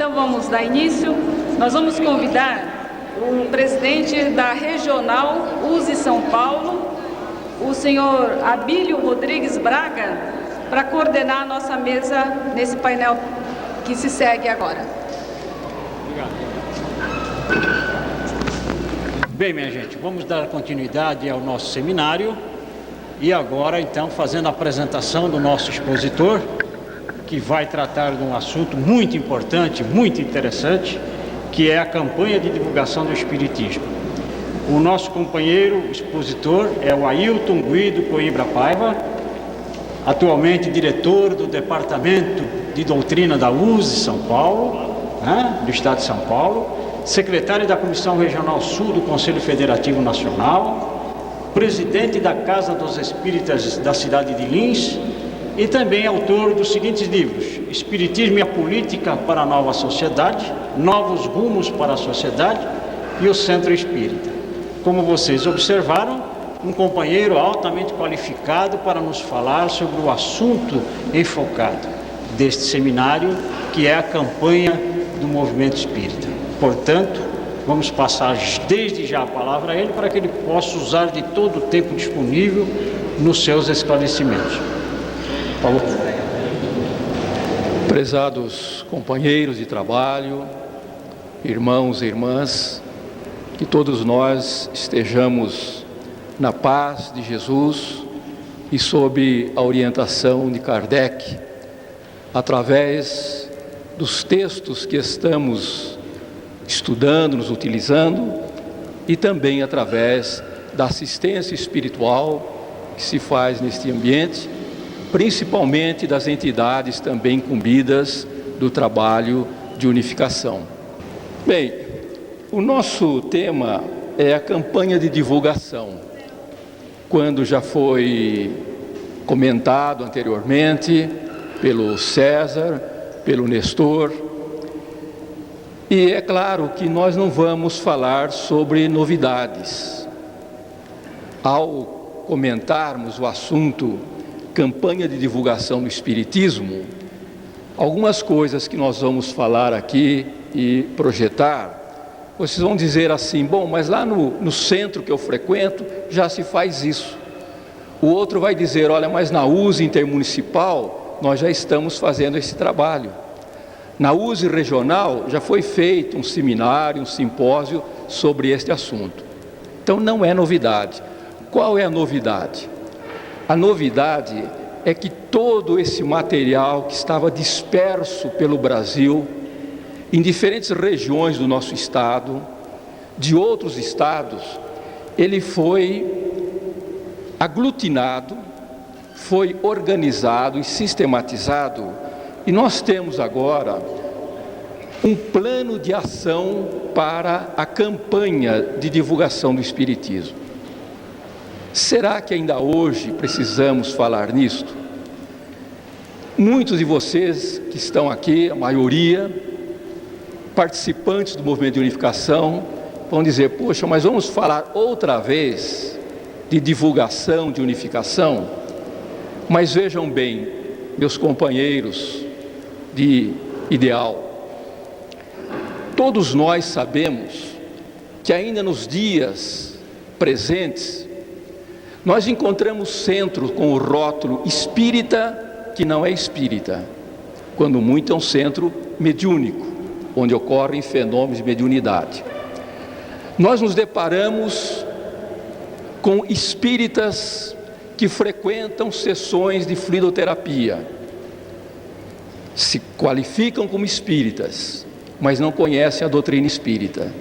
Então vamos dar início. Nós vamos convidar o presidente da Regional USE São Paulo, o senhor Abílio Rodrigues Braga, para coordenar a nossa mesa nesse painel que se segue agora. Obrigado. Bem, minha gente, vamos dar continuidade ao nosso seminário e agora, então, fazendo a apresentação do nosso expositor, que vai tratar de um assunto muito importante, muito interessante, que é a campanha de divulgação do Espiritismo. O nosso companheiro expositor é o Ailton Guido Coimbra Paiva, atualmente diretor do Departamento de Doutrina da USE São Paulo, do Estado de São Paulo, secretário da Comissão Regional Sul do Conselho Federativo Nacional, presidente da Casa dos Espíritas da cidade de Lins e também autor dos seguintes livros: Espiritismo e a Política para a Nova Sociedade, Novos Rumos para a Sociedade e o Centro Espírita. Como vocês observaram, um companheiro altamente qualificado para nos falar sobre o assunto enfocado deste seminário, que é a campanha do movimento espírita. Portanto, vamos passar desde já a palavra a ele para que ele possa usar de todo o tempo disponível nos seus esclarecimentos. Paulo. Prezados companheiros de trabalho, irmãos e irmãs, que todos nós estejamos na paz de Jesus e sob a orientação de Kardec, através dos textos que estamos estudando, nos utilizando, e também através da assistência espiritual que se faz neste ambiente, principalmente das entidades também incumbidas do trabalho de unificação. Bem, o nosso tema é a campanha de divulgação. Quando já foi comentado anteriormente pelo César, pelo Nestor, e é claro que nós não vamos falar sobre novidades. Ao comentarmos o assunto campanha de divulgação do Espiritismo, algumas coisas que nós vamos falar aqui e projetar, vocês vão dizer assim: bom, mas lá no centro que eu frequento já se faz isso. O outro vai dizer: olha, mas na USE intermunicipal nós já estamos fazendo esse trabalho. Na USE regional já foi feito um seminário, um simpósio sobre este assunto. Então não é novidade. Qual é a novidade? A novidade é que todo esse material que estava disperso pelo Brasil, em diferentes regiões do nosso estado, de outros estados, ele foi aglutinado, foi organizado e sistematizado. E nós temos agora um plano de ação para a campanha de divulgação do Espiritismo. Será que ainda hoje precisamos falar nisto? Muitos de vocês que estão aqui, a maioria, participantes do movimento de unificação, vão dizer: poxa, mas vamos falar outra vez de divulgação, de unificação? Mas vejam bem, meus companheiros de ideal, todos nós sabemos que ainda nos dias presentes nós encontramos centros com o rótulo espírita que não é espírita, quando muito é um centro mediúnico, onde ocorrem fenômenos de mediunidade. Nós nos deparamos com espíritas que frequentam sessões de fluidoterapia, se qualificam como espíritas, mas não conhecem a doutrina espírita.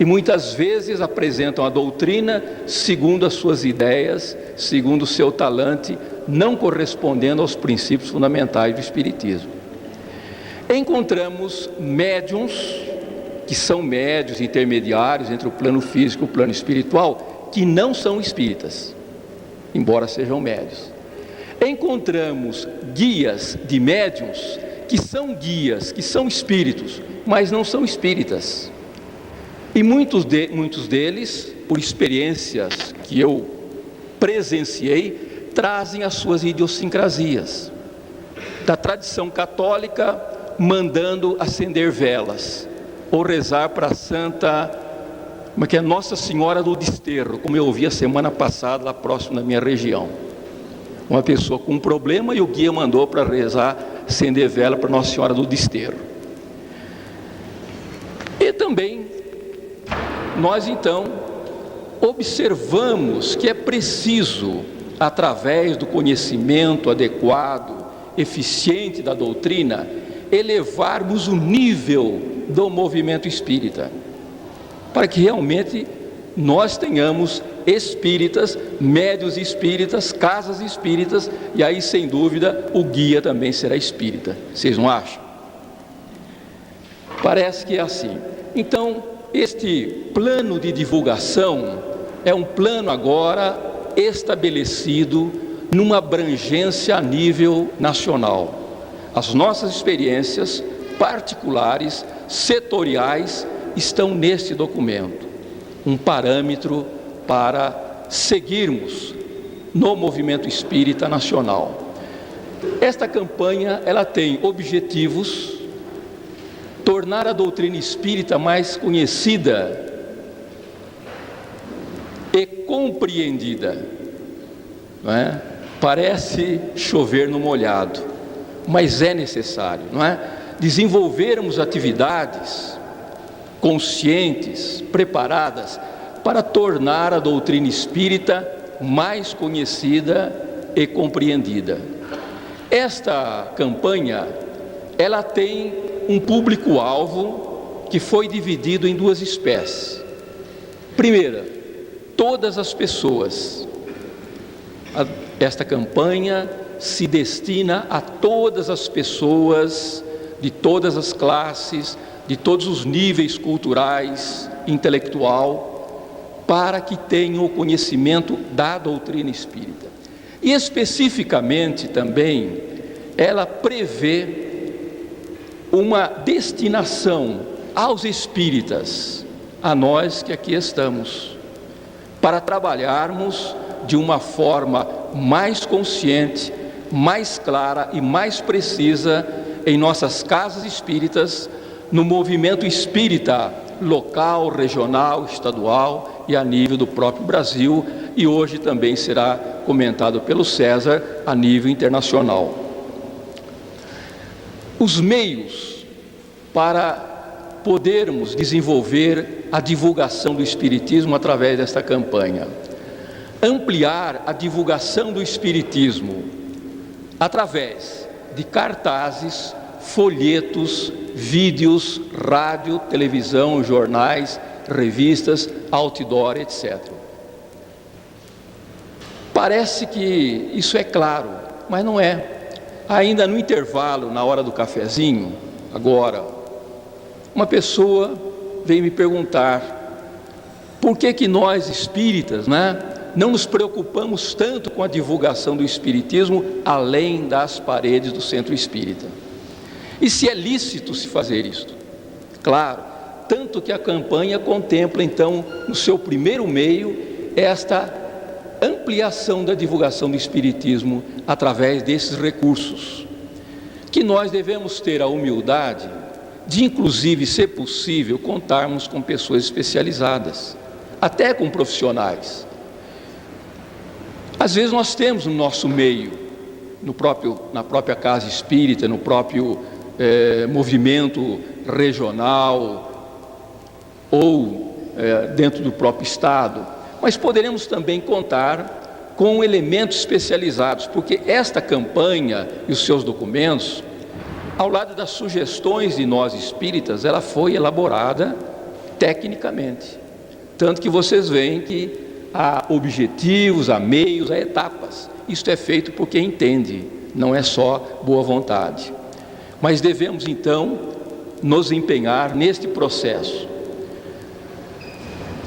E muitas vezes apresentam a doutrina segundo as suas ideias, segundo o seu talante, não correspondendo aos princípios fundamentais do Espiritismo. Encontramos médiuns, que são médiuns intermediários entre o plano físico e o plano espiritual, que não são espíritas, embora sejam médiuns. Encontramos guias de médiuns, que são guias, que são espíritos, mas não são espíritas. E muitos deles, por experiências que eu presenciei, trazem as suas idiosincrasias. Da tradição católica, mandando acender velas, ou rezar para Santa, como é que é? Nossa Senhora do Desterro, como eu ouvi a semana passada lá próximo da minha região. Uma pessoa com um problema e o guia mandou para rezar, acender vela para Nossa Senhora do Desterro. E também, nós então observamos que é preciso, através do conhecimento adequado, eficiente da doutrina, elevarmos o nível do movimento espírita, para que realmente nós tenhamos espíritas, médios espíritas, casas espíritas, e aí sem dúvida o guia também será espírita. Vocês não acham? Parece que é assim. Então, este plano de divulgação é um plano agora estabelecido numa abrangência a nível nacional. As nossas experiências particulares, setoriais, estão neste documento, um parâmetro para seguirmos no movimento espírita nacional. Esta campanha, ela tem objetivos: tornar a doutrina espírita mais conhecida e compreendida, não é? Parece chover no molhado, mas é necessário, não é? Desenvolvermos atividades conscientes, preparadas para tornar a doutrina espírita mais conhecida e compreendida. Esta campanha, ela tem um público-alvo que foi dividido em duas espécies. Primeira, todas as pessoas. Esta campanha se destina a todas as pessoas, de todas as classes, de todos os níveis culturais, intelectual, para que tenham o conhecimento da doutrina espírita. E especificamente também, ela prevê uma destinação aos espíritas, a nós que aqui estamos, para trabalharmos de uma forma mais consciente, mais clara e mais precisa em nossas casas espíritas, no movimento espírita local, regional, estadual e a nível do próprio Brasil, e hoje também será comentado pelo César a nível internacional. Os meios para podermos desenvolver a divulgação do Espiritismo através desta campanha: ampliar a divulgação do Espiritismo através de cartazes, folhetos, vídeos, rádio, televisão, jornais, revistas, outdoor, etc. Parece que isso é claro, mas não é. Ainda no intervalo, na hora do cafezinho, agora, uma pessoa veio me perguntar por que nós espíritas, não nos preocupamos tanto com a divulgação do Espiritismo além das paredes do centro espírita. E se é lícito se fazer isto? Claro, tanto que a campanha contempla então no seu primeiro meio esta ampliação da divulgação do Espiritismo através desses recursos, que nós devemos ter a humildade de, inclusive, se possível, contarmos com pessoas especializadas, até com profissionais. Às vezes nós temos no nosso meio, na própria casa espírita, no próprio movimento regional ou dentro do próprio estado, mas poderemos também contar com elementos especializados, porque esta campanha e os seus documentos, ao lado das sugestões de nós espíritas, ela foi elaborada tecnicamente, tanto que vocês veem que há objetivos, há meios, há etapas. Isto é feito por quem entende, não é só boa vontade. Mas devemos então nos empenhar neste processo.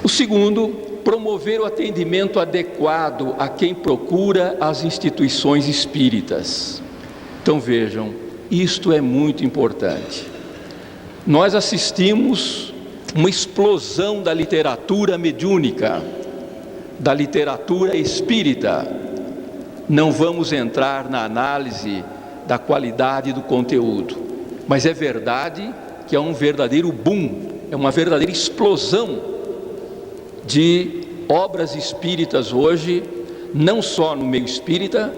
O segundo, promover o atendimento adequado a quem procura as instituições espíritas. Então vejam, isto é muito importante. Nós assistimos uma explosão da literatura mediúnica, da literatura espírita. Não vamos entrar na análise da qualidade do conteúdo, Mas é verdade que é um verdadeiro boom, é uma verdadeira explosão de obras espíritas hoje, não só no meio espírita,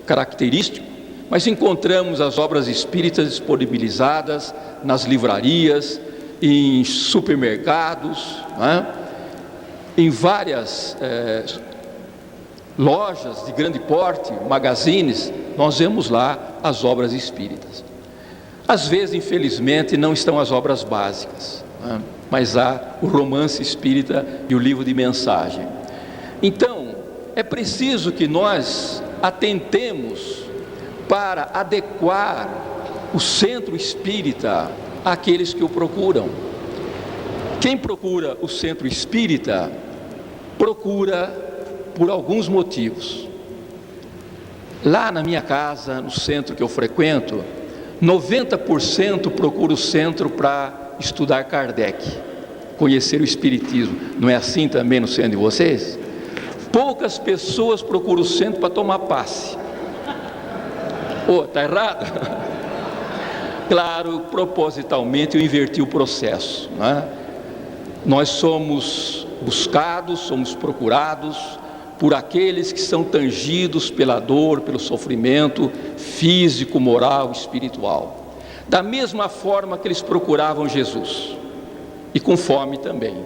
característico, mas encontramos as obras espíritas disponibilizadas nas livrarias, em supermercados, né? Em várias lojas de grande porte, magazines, nós vemos lá as obras espíritas. Às vezes, infelizmente, não estão as obras básicas, né? Mas há o romance espírita e o livro de mensagem. Então, é preciso que nós atentemos para adequar o centro espírita àqueles que o procuram. Quem procura o centro espírita, procura por alguns motivos. Lá na minha casa, no centro que eu frequento, 90% procura o centro para estudar Kardec, conhecer o Espiritismo. Não é assim também no centro de vocês? Poucas pessoas procuram o centro para tomar passe. Está errado? Claro, propositalmente eu inverti o processo, né? Nós somos buscados, somos procurados por aqueles que são tangidos pela dor, pelo sofrimento físico, moral, espiritual. Da mesma forma que eles procuravam Jesus, e com fome também.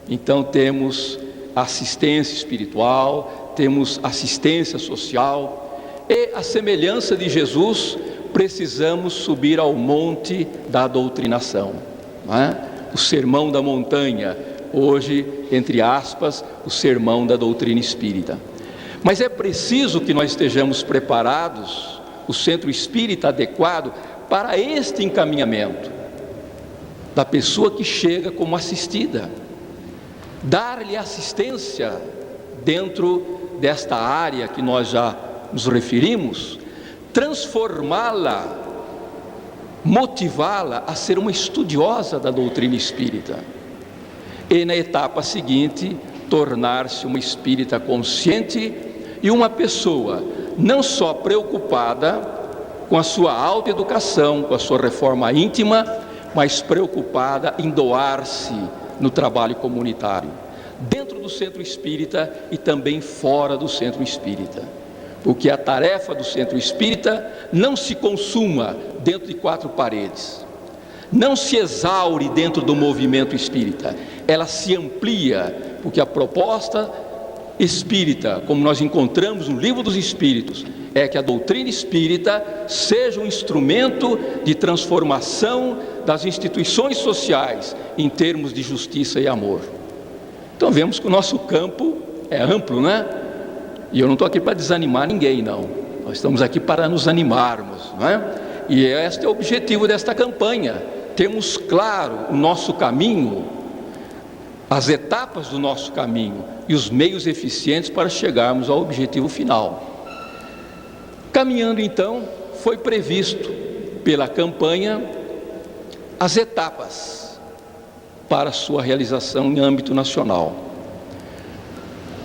Então temos assistência espiritual, temos assistência social, e a semelhança de Jesus, precisamos subir ao monte da doutrinação, não é? O sermão da montanha, hoje, entre aspas, o sermão da doutrina espírita. Mas é preciso que nós estejamos preparados, o centro espírita adequado, para este encaminhamento da pessoa que chega como assistida, dar-lhe assistência dentro desta área que nós já nos referimos, transformá-la, motivá-la a ser uma estudiosa da doutrina espírita e na etapa seguinte tornar-se uma espírita consciente e uma pessoa não só preocupada com a sua autoeducação, com a sua reforma íntima, mas preocupada em doar-se no trabalho comunitário, dentro do centro espírita e também fora do centro espírita. Porque a tarefa do centro espírita não se consuma dentro de quatro paredes, não se exaure dentro do movimento espírita, ela se amplia, porque a proposta espírita, como nós encontramos no Livro dos Espíritos, é que a doutrina espírita seja um instrumento de transformação das instituições sociais em termos de justiça e amor. Então vemos que o nosso campo é amplo, né? E eu não estou aqui para desanimar ninguém, não. Nós estamos aqui para nos animarmos, não é? E este é o objetivo desta campanha. Temos claro o nosso caminho, as etapas do nosso caminho e os meios eficientes para chegarmos ao objetivo final. Caminhando então, foi previsto pela campanha as etapas para sua realização em âmbito nacional.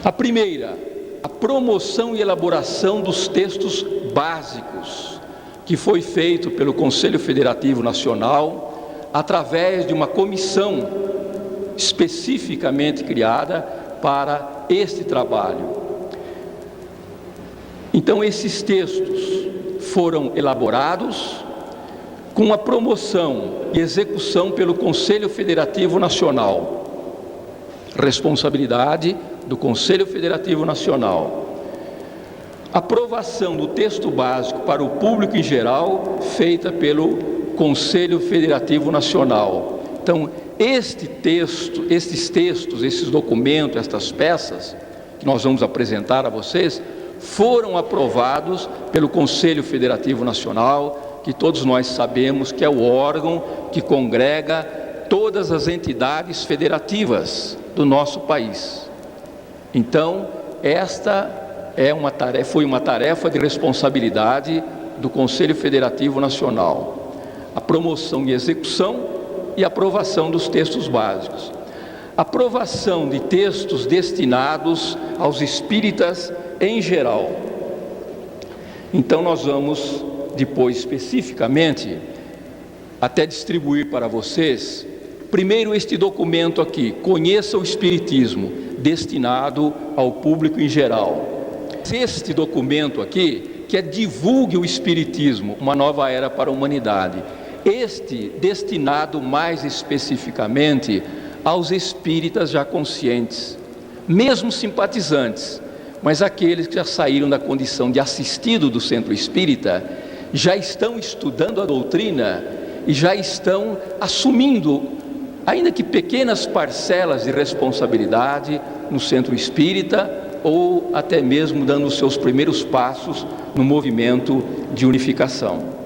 A primeira, a promoção e elaboração dos textos básicos, que foi feito pelo Conselho Federativo Nacional, através de uma comissão especificamente criada para este trabalho. Então, esses textos foram elaborados com a promoção e execução pelo Conselho Federativo Nacional, responsabilidade do Conselho Federativo Nacional. Aprovação do texto básico para o público em geral, feita pelo Conselho Federativo Nacional. Então, estes textos, esses documentos, estas peças que nós vamos apresentar a vocês, foram aprovados pelo Conselho Federativo Nacional, que todos nós sabemos que é o órgão que congrega todas as entidades federativas do nosso país. Então, esta foi uma tarefa de responsabilidade do Conselho Federativo Nacional, a promoção e execução e aprovação dos textos básicos. Aprovação de textos destinados aos espíritas em geral. Então nós vamos depois especificamente até distribuir para vocês, primeiro este documento aqui, Conheça o Espiritismo, destinado ao público em geral. Este documento aqui, que é Divulgue o Espiritismo, uma nova era para a humanidade. Este destinado mais especificamente aos espíritas já conscientes, mesmo simpatizantes, mas aqueles que já saíram da condição de assistido do centro espírita, já estão estudando a doutrina e já estão assumindo, ainda que pequenas parcelas de responsabilidade no centro espírita, ou até mesmo dando os seus primeiros passos no movimento de unificação.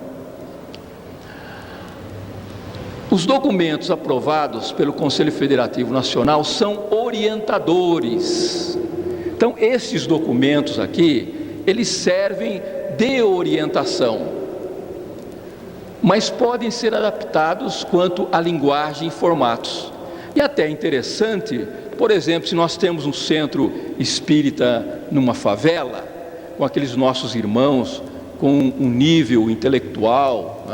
Os documentos aprovados pelo Conselho Federativo Nacional são orientadores. Então, esses documentos aqui, eles servem de orientação, mas podem ser adaptados quanto à linguagem e formatos. E até é interessante, por exemplo, se nós temos um centro espírita numa favela, com aqueles nossos irmãos com um nível intelectual,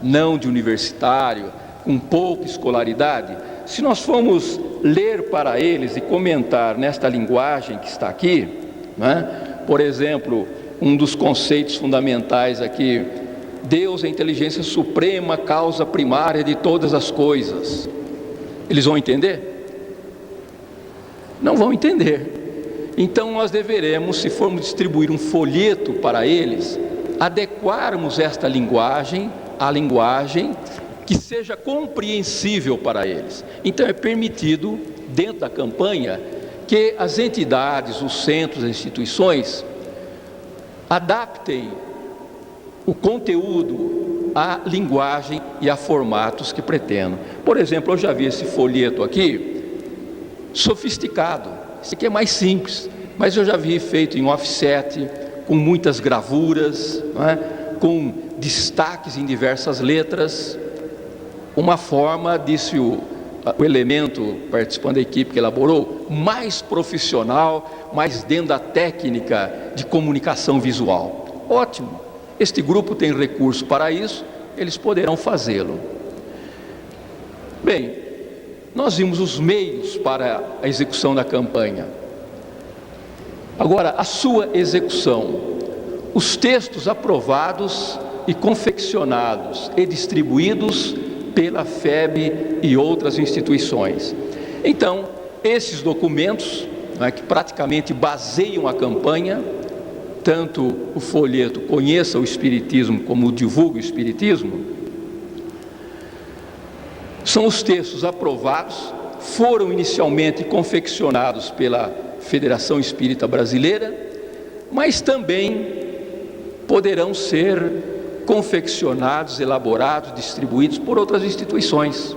não de universitário, com pouca escolaridade, se nós formos ler para eles e comentar nesta linguagem que está aqui, por exemplo, um dos conceitos fundamentais aqui, Deus é a inteligência suprema, causa primária de todas as coisas. Eles vão entender? Não vão entender. Então nós deveremos, se formos distribuir um folheto para eles, adequarmos esta linguagem à linguagem que seja compreensível para eles. Então é permitido, dentro da campanha, que as entidades, os centros, as instituições adaptem o conteúdo à linguagem e a formatos que pretendam. Por exemplo, eu já vi esse folheto aqui, sofisticado. Esse aqui é mais simples, mas eu já vi feito em offset, com muitas gravuras, com destaques em diversas letras. Uma forma, disse o elemento participante da equipe que elaborou, mais profissional, mais dentro da técnica de comunicação visual. Ótimo, este grupo tem recurso para isso, eles poderão fazê-lo. Bem, nós vimos os meios para a execução da campanha. Agora, a sua execução, os textos aprovados e confeccionados e distribuídos pela FEB e outras instituições. Então, esses documentos, que praticamente baseiam a campanha, tanto o folheto Conheça o Espiritismo como o Divulgue o Espiritismo, são os textos aprovados, foram inicialmente confeccionados pela Federação Espírita Brasileira, mas também poderão ser confeccionados, elaborados, distribuídos por outras instituições,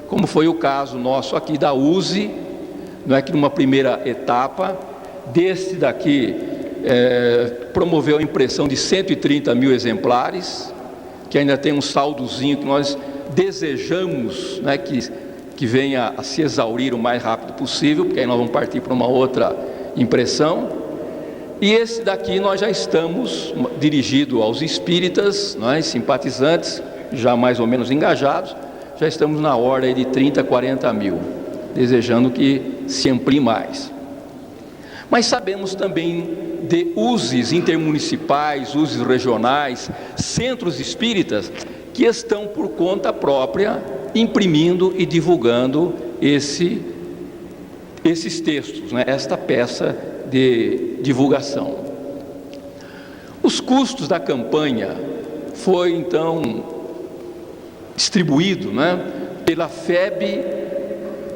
como foi o caso nosso aqui da USE, que numa primeira etapa, deste daqui, promoveu a impressão de 130 mil exemplares, que ainda tem um saldozinho que nós desejamos, que venha a se exaurir o mais rápido possível, porque aí nós vamos partir para uma outra impressão. E esse daqui nós já estamos dirigido aos espíritas, simpatizantes, já mais ou menos engajados, já estamos na ordem de 30, 40 mil, desejando que se amplie mais. Mas sabemos também de usos intermunicipais, usos regionais, centros espíritas, que estão por conta própria imprimindo e divulgando esses textos, esta peça de divulgação. Os custos da campanha foi então distribuído pela FEB,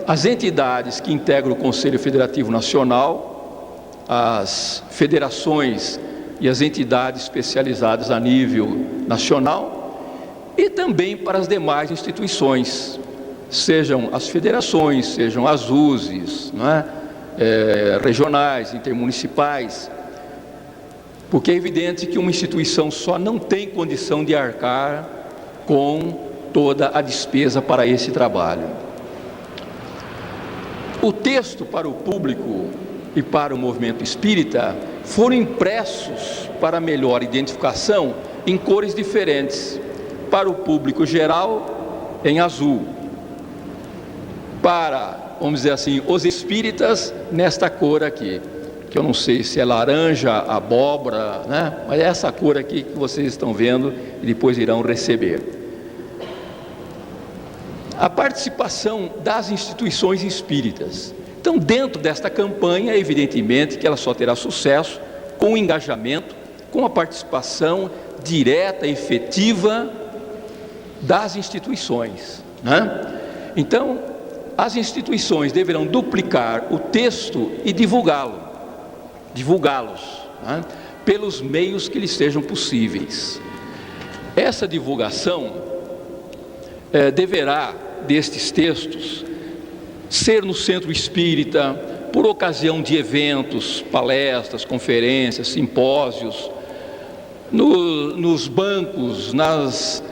as entidades que integram o Conselho Federativo Nacional, as federações e as entidades especializadas a nível nacional, e também para as demais instituições, sejam as federações, sejam as USEs, regionais, intermunicipais, porque é evidente que uma instituição só não tem condição de arcar com toda a despesa para esse trabalho. O texto para o público e para o movimento espírita foram impressos para melhor identificação em cores diferentes, para o público geral em azul, para, vamos dizer assim, os espíritas nesta cor aqui, que eu não sei se é laranja, abóbora, né? Mas é essa cor aqui que vocês estão vendo e depois irão receber. A participação das instituições espíritas. Então, dentro desta campanha, evidentemente que ela só terá sucesso com o engajamento, com a participação direta e efetiva das instituições, né? Então, as instituições deverão duplicar o texto e divulgá-los, né? Pelos meios que lhes sejam possíveis. Essa divulgação deverá, destes textos, ser no centro espírita, por ocasião de eventos, palestras, conferências, simpósios, nos bancos, nas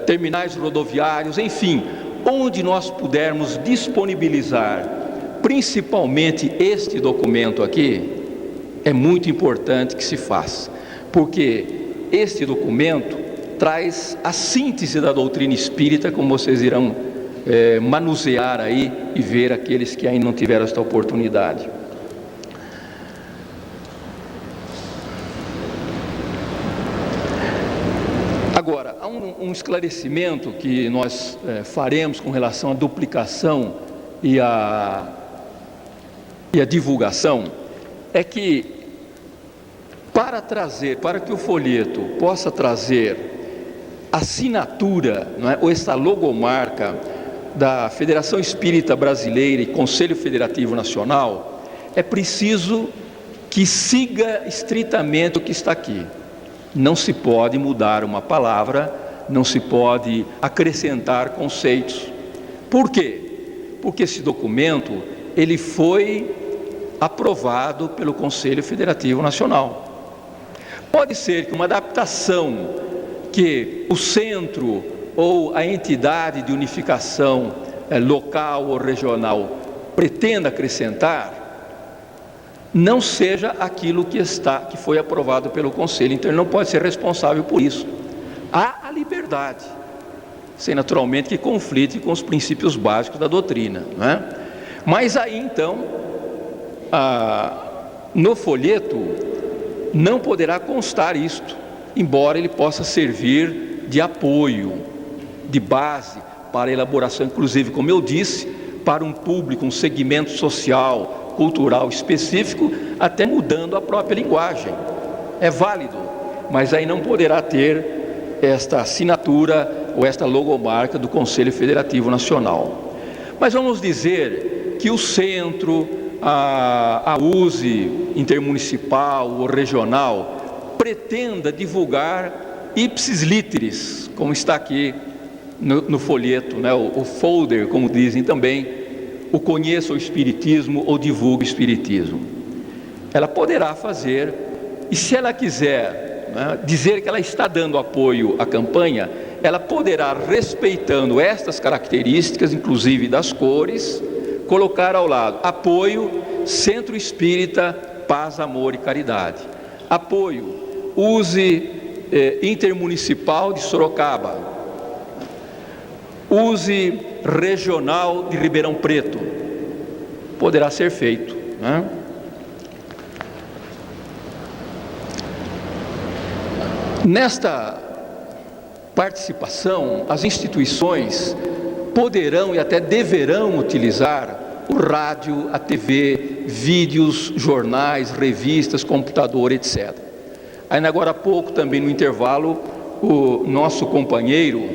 terminais rodoviários, enfim, onde nós pudermos disponibilizar, principalmente este documento aqui, é muito importante que se faça, porque este documento traz a síntese da doutrina espírita, como vocês irão manusear aí e ver aqueles que ainda não tiveram esta oportunidade. Agora, há um esclarecimento que nós faremos com relação à duplicação e à divulgação, é que para que o folheto possa trazer assinatura, não é, ou esta logomarca da Federação Espírita Brasileira e Conselho Federativo Nacional, é preciso que siga estritamente o que está aqui. Não se pode mudar uma palavra, não se pode acrescentar conceitos. Por quê? Porque esse documento, ele foi aprovado pelo Conselho Federativo Nacional. Pode ser que uma adaptação que o centro ou a entidade de unificação local ou regional pretenda acrescentar, não seja aquilo que foi aprovado pelo Conselho. Então ele não pode ser responsável por isso. Há a liberdade, sem naturalmente que conflite com os princípios básicos da doutrina, não é? Mas aí então, no folheto não poderá constar isto, embora ele possa servir de apoio, de base para a elaboração, inclusive, como eu disse, para um público, um segmento social, cultural específico, até mudando a própria linguagem. É válido, mas aí não poderá ter esta assinatura ou esta logomarca do Conselho Federativo Nacional. Mas vamos dizer que o centro, a USE intermunicipal ou regional, pretenda divulgar ipsis literis, como está aqui no folheto, né? O folder, como dizem também, o conheça o Espiritismo ou divulgue o Espiritismo. Ela poderá fazer, e se ela quiser, né, dizer que ela está dando apoio à campanha, ela poderá, respeitando estas características, inclusive das cores, colocar ao lado: apoio Centro Espírita Paz, Amor e Caridade, apoio USE Intermunicipal de Sorocaba, USE Regional de Ribeirão Preto. Poderá ser feito, né? Nesta participação, as instituições poderão e até deverão utilizar o rádio, a TV, vídeos, jornais, revistas, computador, etc. Ainda agora há pouco, também no intervalo, o nosso companheiro,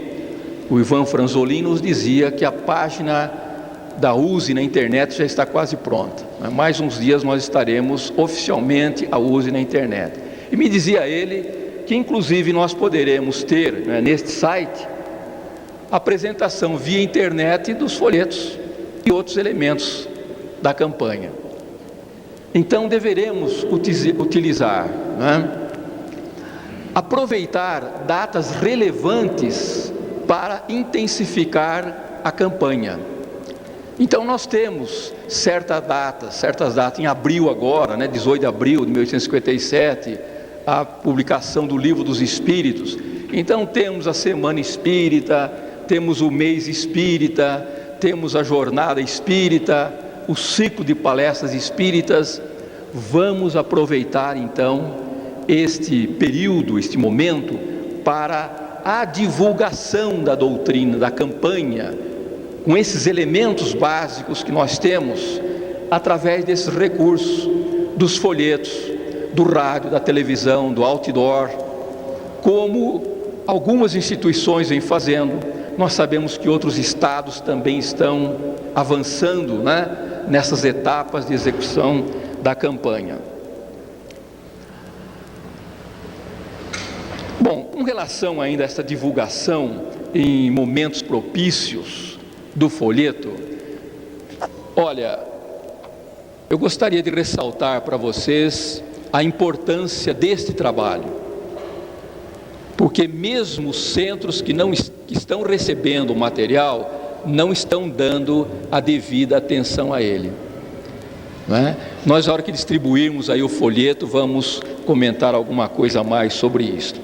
o Ivan Franzolin, nos dizia que a página da USE na internet já está quase pronta. Mais uns dias nós estaremos oficialmente a USE na internet. E me dizia ele que inclusive nós poderemos ter, né, neste site, apresentação via internet dos folhetos e outros elementos da campanha. Então deveremos utilizar, né, aproveitar datas relevantes para intensificar a campanha. Então nós temos certas datas, em abril agora, né, 18 de abril de 1857, a publicação do Livro dos Espíritos. Então temos a Semana Espírita, temos o Mês Espírita, temos a Jornada Espírita, o ciclo de palestras espíritas. Vamos aproveitar então este período, este momento, para a divulgação da doutrina, da campanha, com esses elementos básicos que nós temos, através desses recursos, dos folhetos, do rádio, da televisão, do outdoor, como algumas instituições vêm fazendo. Nós sabemos que outros estados também estão avançando, nessas etapas de execução da campanha. Bom, com relação ainda a essa divulgação em momentos propícios do folheto, olha, eu gostaria de ressaltar para vocês a importância deste trabalho, porque mesmo os centros que estão recebendo o material não estão dando a devida atenção a ele. Nós, na hora que distribuirmos aí o folheto, vamos comentar alguma coisa a mais sobre isso.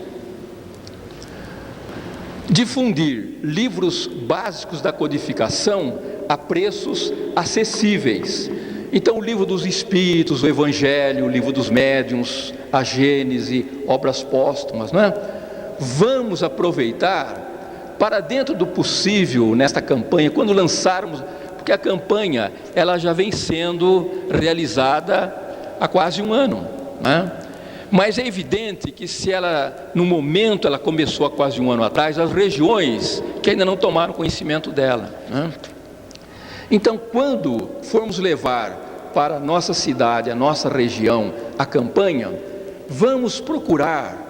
Difundir livros básicos da codificação a preços acessíveis. Então, o Livro dos Espíritos, o Evangelho, o Livro dos Médiuns, a Gênese, obras póstumas, Vamos aproveitar para, dentro do possível, nesta campanha, quando lançarmos, porque a campanha ela já vem sendo realizada há quase um ano, mas é evidente que se ela, no momento, ela começou há quase um ano atrás, as regiões que ainda não tomaram conhecimento dela, Então, quando formos levar para a nossa cidade, a nossa região, a campanha, vamos procurar.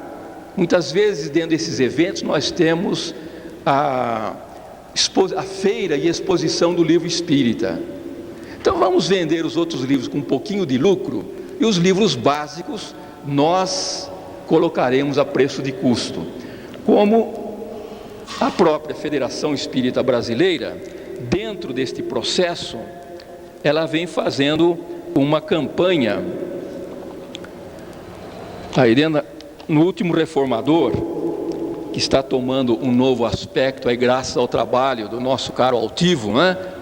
Muitas vezes, dentro desses eventos, nós temos a feira e exposição do livro espírita. Então, vamos vender os outros livros com um pouquinho de lucro, e os livros básicos nós colocaremos a preço de custo. Como a própria Federação Espírita Brasileira, dentro deste processo, ela vem fazendo uma campanha. Aí dentro, no último Reformador, que está tomando um novo aspecto, aí graças ao trabalho do nosso caro Altivo,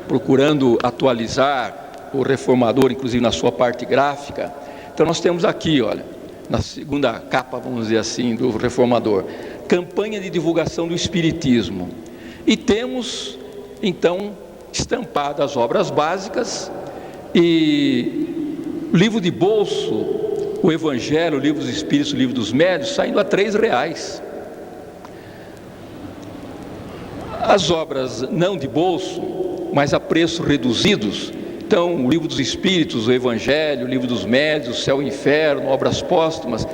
procurando atualizar o Reformador, inclusive na sua parte gráfica. Então nós temos aqui, olha, na segunda capa, vamos dizer assim, do Reformador, campanha de divulgação do Espiritismo. E temos, então, estampadas as obras básicas e livro de bolso, o Evangelho, o Livro dos Espíritos, o Livro dos Médiuns, saindo a R$3. As obras não de bolso, mas a preços reduzidos, então o Livro dos Espíritos, o Evangelho, o Livro dos Médiuns, o Céu e o Inferno, obras póstumas,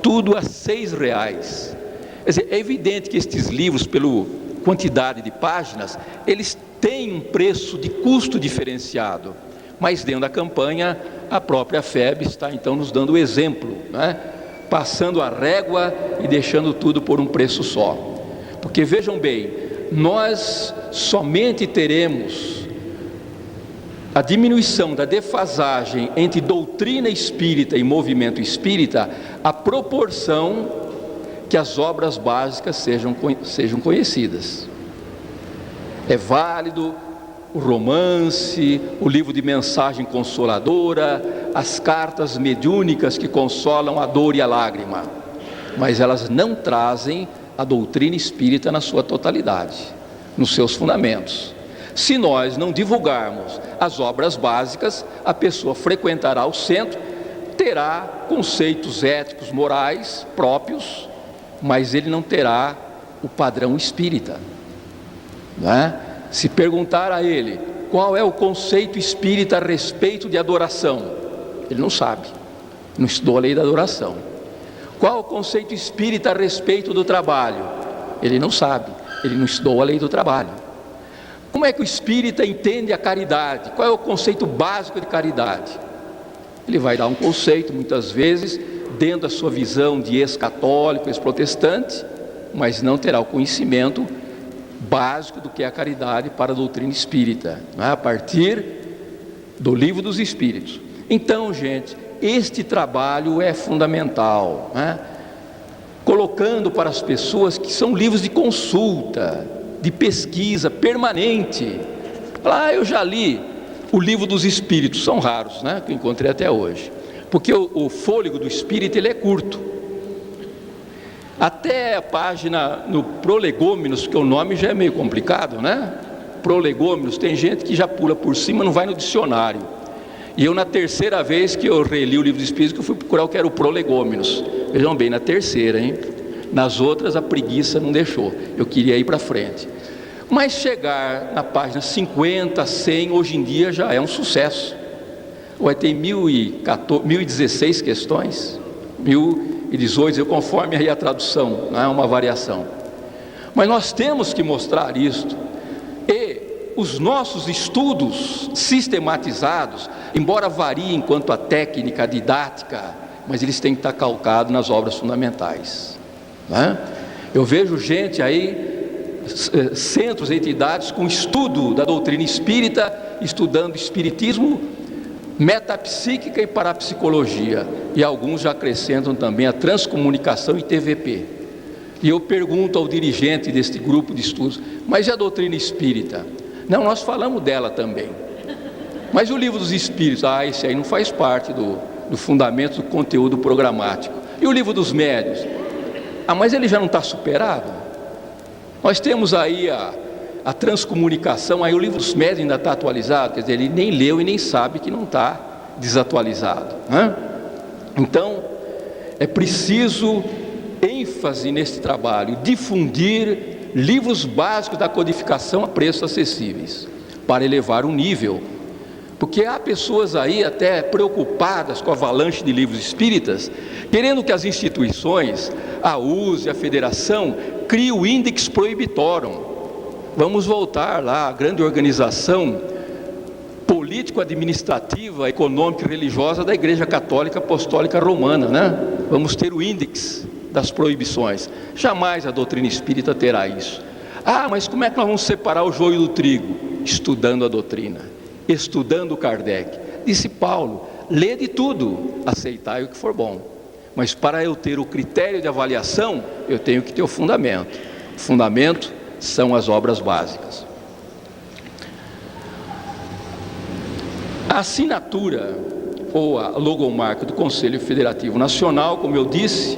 tudo a R$6. Quer dizer, é evidente que estes livros, pela quantidade de páginas, eles têm um preço de custo diferenciado, mas dentro da campanha, a própria FEB está então nos dando o exemplo, passando a régua e deixando tudo por um preço só. Porque vejam bem, nós somente teremos a diminuição da defasagem entre doutrina espírita e movimento espírita, a proporção que as obras básicas sejam conhecidas. É válido o romance, o livro de mensagem consoladora, as cartas mediúnicas que consolam a dor e a lágrima, mas elas não trazem a doutrina espírita na sua totalidade, nos seus fundamentos. Se nós não divulgarmos as obras básicas, a pessoa frequentará o centro, terá conceitos éticos, morais próprios, mas ele não terá o padrão espírita, Se perguntar a ele qual é o conceito espírita a respeito de adoração, ele não sabe, não estudou a lei da adoração. Qual o conceito espírita a respeito do trabalho? Ele não sabe, ele não estudou a lei do trabalho. Como é que o espírita entende a caridade? Qual é o conceito básico de caridade? Ele vai dar um conceito, muitas vezes, dentro da sua visão de ex-católico, ex-protestante, mas não terá o conhecimento básico do que é a caridade para a doutrina espírita, a partir do Livro dos Espíritos. Então, gente, este trabalho é fundamental, colocando para as pessoas que são livros de consulta, de pesquisa permanente. Eu já li o Livro dos Espíritos, são raros, né, que eu encontrei até hoje, porque o fôlego do Espírito ele é curto. Até a página no Prolegômenos, porque o nome já é meio complicado, né? Prolegômenos, tem gente que já pula por cima, não vai no dicionário. E eu, na terceira vez que eu reli o Livro dos Espíritos, que eu fui procurar o que era o Prolegômenos. Vejam bem, na terceira, hein? Nas outras a preguiça não deixou, eu queria ir para frente. Mas chegar na página 50, 100, hoje em dia já é um sucesso. Vai ter 1016 questões, 1018, conforme aí a tradução, não é uma variação. Mas nós temos que mostrar isto. E os nossos estudos sistematizados, embora variem quanto à técnica, a didática, mas eles têm que estar calcados nas obras fundamentais, né? Eu vejo gente aí, centros, entidades com estudo da doutrina espírita, estudando espiritismo, metapsíquica e parapsicologia, e alguns já acrescentam também a transcomunicação e TVP. E eu pergunto ao dirigente deste grupo de estudos: mas e a doutrina espírita? Não, nós falamos dela também. Mas o Livro dos Espíritos? Esse aí não faz parte do fundamento do conteúdo programático. E o Livro dos Médiuns? Mas ele já não está superado? Nós temos aí a transcomunicação, aí o Livro dos Médiuns ainda está atualizado, quer dizer, ele nem leu e nem sabe que não está desatualizado, né? Então, é preciso ênfase nesse trabalho, difundir livros básicos da codificação a preços acessíveis, para elevar o nível, porque há pessoas aí até preocupadas com a avalanche de livros espíritas, querendo que as instituições, a USE, a Federação, criem o Index Prohibitorum. Vamos voltar lá à grande organização político-administrativa, econômica e religiosa da Igreja Católica Apostólica Romana, né? Vamos ter o índex das proibições. Jamais a doutrina espírita terá isso. Mas como é que nós vamos separar o joio do trigo? Estudando a doutrina, estudando Kardec. Disse Paulo: lê de tudo, aceitai o que for bom. Mas para eu ter o critério de avaliação, eu tenho que ter o fundamento. O fundamento são as obras básicas. A assinatura ou a logomarca do Conselho Federativo Nacional, como eu disse,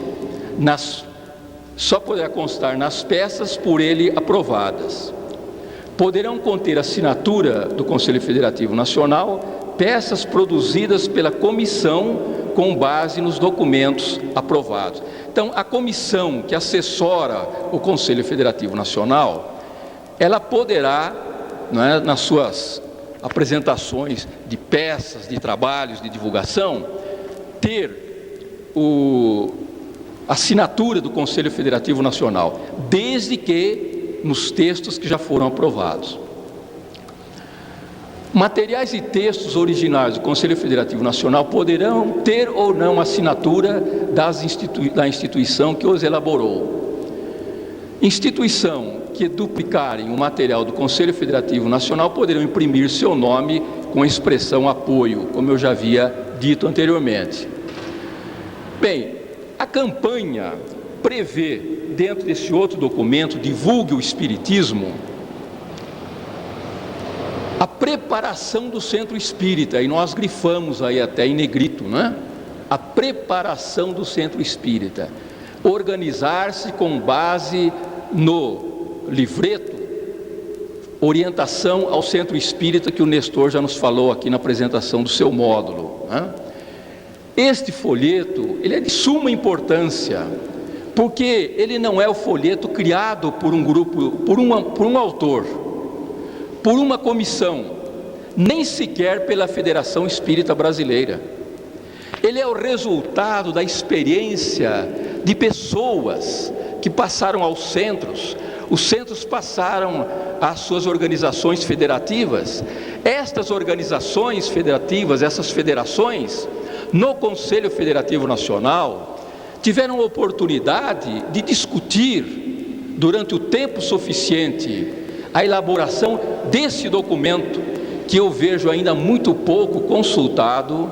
só poderá constar nas peças por ele aprovadas. Poderão conter assinatura do Conselho Federativo Nacional peças produzidas pela comissão com base nos documentos aprovados. Então, a comissão que assessora o Conselho Federativo Nacional, ela poderá, nas suas apresentações de peças, de trabalhos, de divulgação, ter a assinatura do Conselho Federativo Nacional, desde que nos textos que já foram aprovados. Materiais e textos originais do Conselho Federativo Nacional poderão ter ou não assinatura da instituição que os elaborou. Instituição que duplicarem o material do Conselho Federativo Nacional poderão imprimir seu nome com a expressão apoio, como eu já havia dito anteriormente. Bem, a campanha prevê, dentro desse outro documento, Divulgue o Espiritismo, a preparação do centro espírita, e nós grifamos aí até em negrito, né? A preparação do centro espírita, organizar-se com base no livreto, orientação ao centro espírita, que o Nestor já nos falou aqui na apresentação do seu módulo, né? Este folheto, ele é de suma importância, porque ele não é o folheto criado por um grupo, por um autor, por uma comissão, nem sequer pela Federação Espírita Brasileira. Ele é o resultado da experiência de pessoas que passaram aos centros, os centros passaram às suas organizações federativas. Estas organizações federativas, essas federações, no Conselho Federativo Nacional, tiveram a oportunidade de discutir, durante o tempo suficiente, a elaboração desse documento, que eu vejo ainda muito pouco consultado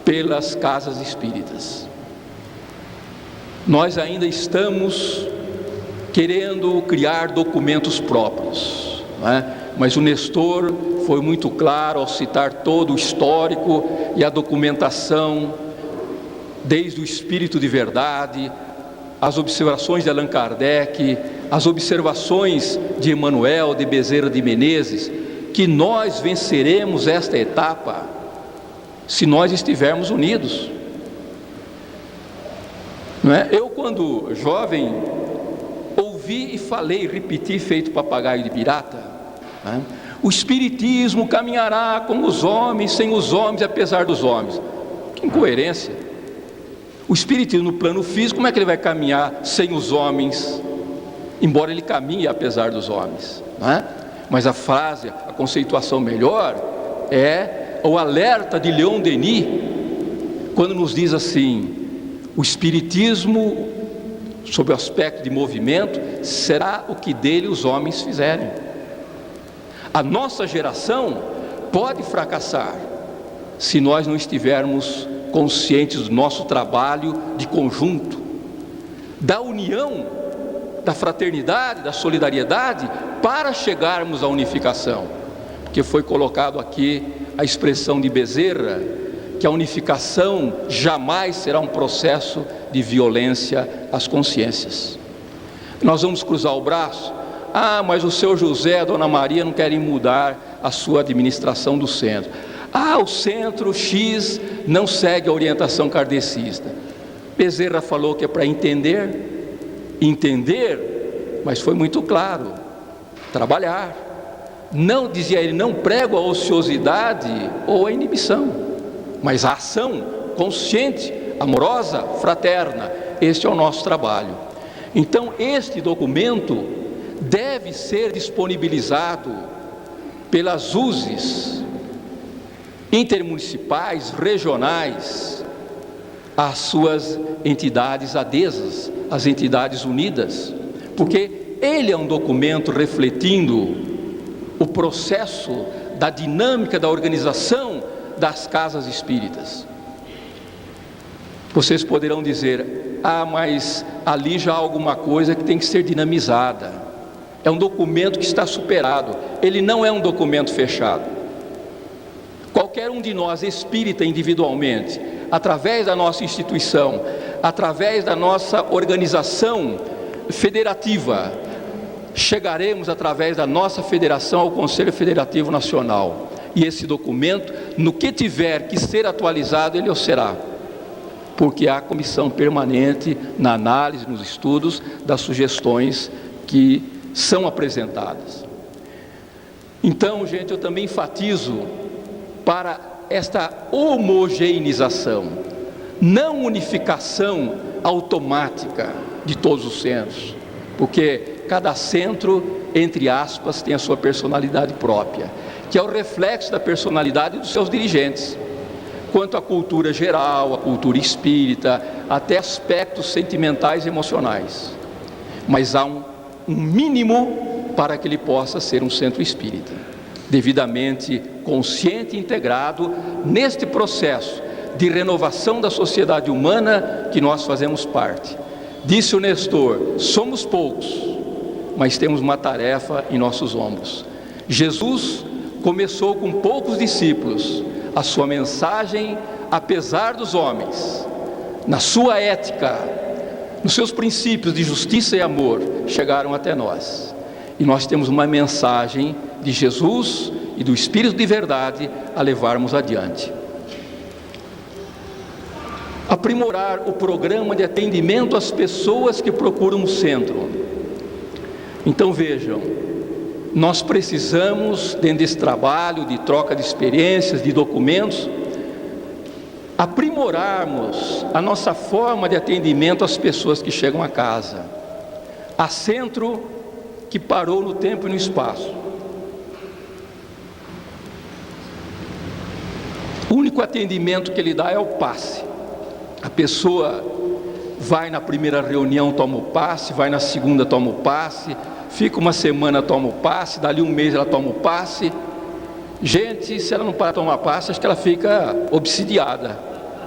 pelas casas espíritas. Nós ainda estamos querendo criar documentos próprios, não é? Mas o Nestor foi muito claro ao citar todo o histórico e a documentação, desde o Espírito de Verdade, as observações de Allan Kardec, as observações de Emmanuel de Bezerra de Menezes, que nós venceremos esta etapa se nós estivermos unidos. Não é? Eu, quando jovem, ouvi e falei, repeti, feito papagaio de pirata, não é? O Espiritismo caminhará com os homens, sem os homens, apesar dos homens. Que incoerência! O Espiritismo no plano físico, como é que ele vai caminhar sem os homens, embora ele caminhe apesar dos homens, não é? Mas a frase, a conceituação melhor é o alerta de Leon Denis, quando nos diz assim: o Espiritismo, sob o aspecto de movimento, será o que dele os homens fizerem. A nossa geração pode fracassar se nós não estivermos conscientes do nosso trabalho de conjunto, da união, da fraternidade, da solidariedade, para chegarmos à unificação. Porque foi colocado aqui a expressão de Bezerra, que a unificação jamais será um processo de violência às consciências. Nós vamos cruzar o braço: ah, mas o seu José, a dona Maria não querem mudar a sua administração do centro. Ah, o centro X não segue a orientação kardecista. Bezerra falou que é para entender, mas foi muito claro: trabalhar. Não, dizia ele, não prego a ociosidade ou a inibição, mas a ação consciente, amorosa, fraterna. Este é o nosso trabalho. Então, este documento deve ser disponibilizado pelas USEs intermunicipais, regionais, às suas entidades adesas, às entidades unidas, porque ele é um documento refletindo o processo da dinâmica da organização das casas espíritas. Vocês poderão dizer: ah, mas ali já há alguma coisa que tem que ser dinamizada. É um documento que está superado. Ele não é um documento fechado. Qualquer um de nós, espírita individualmente, através da nossa instituição, através da nossa organização federativa, chegaremos através da nossa federação ao Conselho Federativo Nacional. E esse documento, no que tiver que ser atualizado, ele o será, porque há comissão permanente na análise, nos estudos das sugestões que são apresentadas. Então, gente, eu também enfatizo para esta homogeneização, não unificação automática de todos os centros, porque cada centro, entre aspas, tem a sua personalidade própria, que é o reflexo da personalidade dos seus dirigentes, quanto à cultura geral, à cultura espírita, até aspectos sentimentais e emocionais. Mas há um mínimo para que ele possa ser um centro espírita, devidamente consciente e integrado neste processo de renovação da sociedade humana que nós fazemos parte. Disse o Nestor: somos poucos, mas temos uma tarefa em nossos ombros. Jesus começou com poucos discípulos a sua mensagem, apesar dos homens, na sua ética, nos seus princípios de justiça e amor, chegaram até nós. E nós temos uma mensagem de Jesus e do Espírito de verdade a levarmos adiante. Aprimorar o programa de atendimento às pessoas que procuram o centro. Então vejam, nós precisamos, dentro desse trabalho de troca de experiências, de documentos, aprimorarmos a nossa forma de atendimento às pessoas que chegam a casa. Há centro que parou no tempo e no espaço. O único atendimento que ele dá é o passe. A pessoa vai na primeira reunião, toma o passe, vai na segunda, toma o passe, fica uma semana, toma o passe, dali um mês ela toma o passe. Gente, se ela não para de tomar passe, acho que ela fica obsidiada,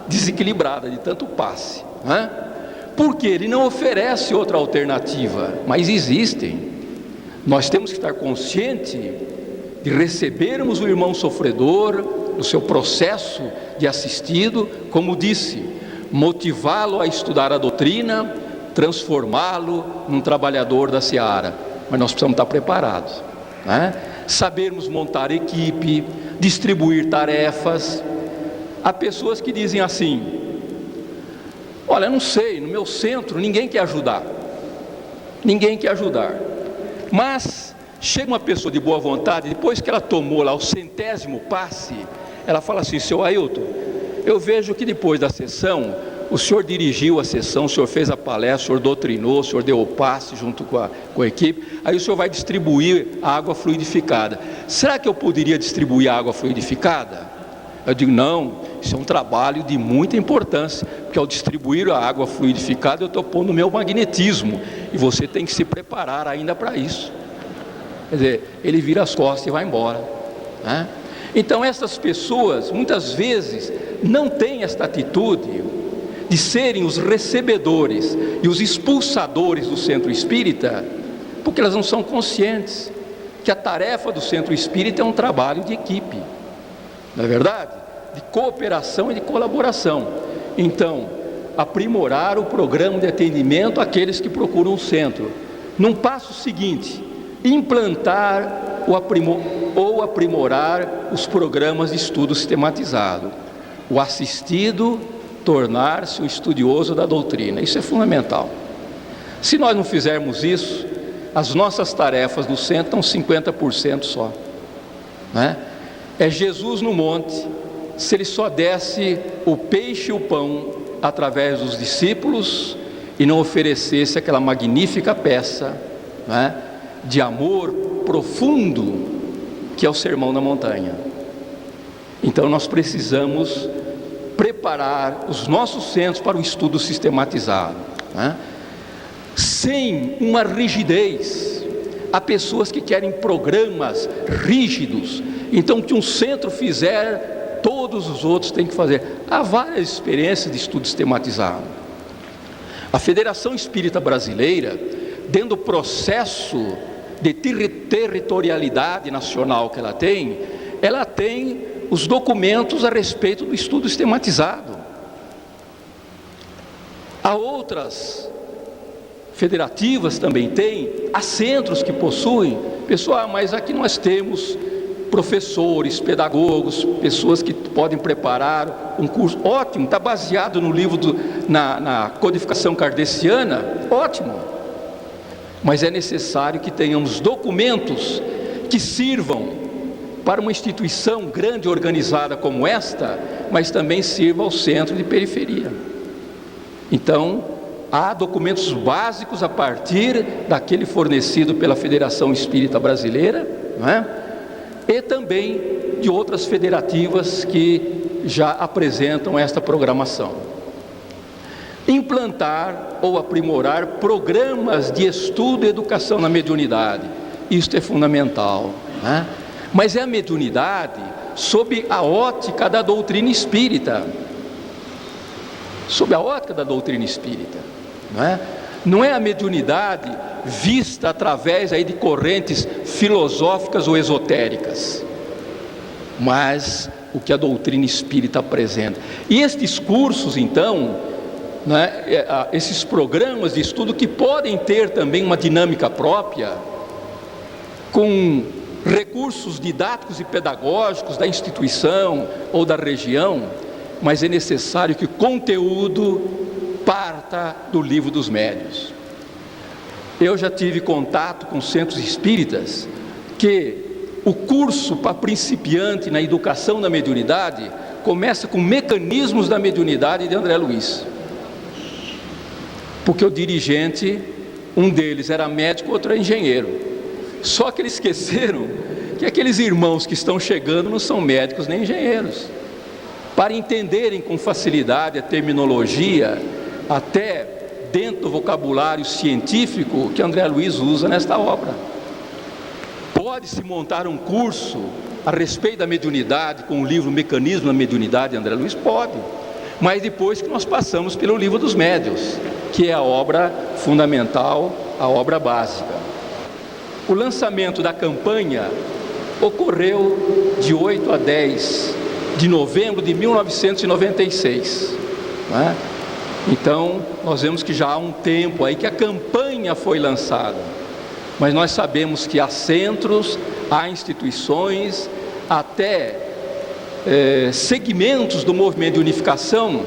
desequilibrada de tanto passe, né? porque ele não oferece outra alternativa, mas existem. Nós temos que estar conscientes de recebermos o irmão sofredor no seu processo de assistido, como disse, motivá-lo a estudar a doutrina, transformá-lo num trabalhador da seara. Mas nós precisamos estar preparados, né? Sabermos montar equipe, distribuir tarefas. Há pessoas que dizem assim: olha, eu não sei, no meu centro ninguém quer ajudar, mas chega uma pessoa de boa vontade, depois que ela tomou lá o 100º passe, ela fala assim: seu Ailton, eu vejo que depois da sessão, o senhor dirigiu a sessão, o senhor fez a palestra, o senhor doutrinou, o senhor deu o passe junto com a equipe, aí o senhor vai distribuir a água fluidificada. Será que eu poderia distribuir a água fluidificada? Eu digo: não, isso é um trabalho de muita importância, porque ao distribuir a água fluidificada, eu estou pondo o meu magnetismo, e você tem que se preparar ainda para isso. Quer dizer, ele vira as costas e vai embora, né? Então essas pessoas, muitas vezes, não têm esta atitude de serem os recebedores e os expulsadores do centro espírita, porque elas não são conscientes que a tarefa do centro espírita é um trabalho de equipe, não é verdade? De cooperação e de colaboração. Então, aprimorar o programa de atendimento àqueles que procuram o centro. Num passo seguinte, implantar ou aprimorar os programas de estudo sistematizado. O assistido tornar-se o estudioso da doutrina. Isso é fundamental. Se nós não fizermos isso, as nossas tarefas no centro estão 50% só, né? É Jesus no monte, se ele só desse o peixe e o pão através dos discípulos e não oferecesse aquela magnífica peça, né, de amor profundo que é o Sermão da Montanha. Então nós precisamos preparar os nossos centros para o estudo sistematizado, né? Sem uma rigidez. Há pessoas que querem programas rígidos, então que um centro fizer, todos os outros têm que fazer. Há várias experiências de estudo sistematizado. A Federação Espírita Brasileira, dentro do processo de territorialidade nacional que ela tem os documentos a respeito do estudo sistematizado. Há outras federativas também têm, há centros que possuem. Pessoal, mas aqui nós temos professores, pedagogos, pessoas que podem preparar um curso. Ótimo, está baseado no livro na codificação kardeciana, ótimo. Mas é necessário que tenhamos documentos que sirvam para uma instituição grande organizada como esta, mas também sirva ao centro de periferia. Então, há documentos básicos a partir daquele fornecido pela Federação Espírita Brasileira, não é? E também de outras federativas que já apresentam esta programação. Implantar ou aprimorar programas de estudo e educação na mediunidade. Isto é fundamental, né? Mas é a mediunidade sob a ótica da doutrina espírita. Sob a ótica da doutrina espírita, não é? Não é a mediunidade vista através aí de correntes filosóficas ou esotéricas, mas o que a doutrina espírita apresenta. E estes cursos, então, né, esses programas de estudo que podem ter também uma dinâmica própria, com recursos didáticos e pedagógicos da instituição ou da região, mas é necessário que o conteúdo parta do Livro dos Médiuns. Eu já tive contato com centros espíritas que o curso para principiante na educação da mediunidade começa com mecanismos da mediunidade de André Luiz, porque o dirigente, um deles era médico, outro era engenheiro. Só que eles esqueceram que aqueles irmãos que estão chegando não são médicos nem engenheiros, para entenderem com facilidade a terminologia, até dentro do vocabulário científico que André Luiz usa nesta obra. Pode-se montar um curso a respeito da mediunidade com o livro Mecanismo da Mediunidade de André Luiz? Pode, mas depois que nós passamos pelo Livro dos Médiuns. que é a obra fundamental, a obra básica. O lançamento da campanha ocorreu de 8 a 10 de novembro de 1996, né? Então, nós vemos que já há um tempo aí que a campanha foi lançada, mas nós sabemos que há centros, há instituições, até segmentos do movimento de unificação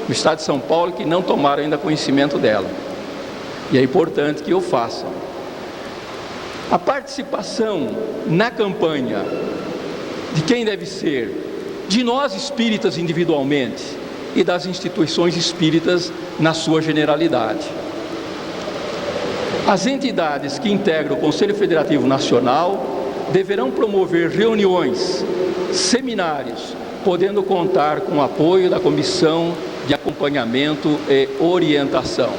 no estado de São Paulo que não tomaram ainda conhecimento dela, e é importante que o façam. A participação na campanha, de quem deve ser? De nós espíritas individualmente, e das instituições espíritas na sua generalidade. As entidades que integram o Conselho Federativo Nacional deverão promover reuniões, seminários, podendo contar com o apoio da Comissão de Acompanhamento e Orientação.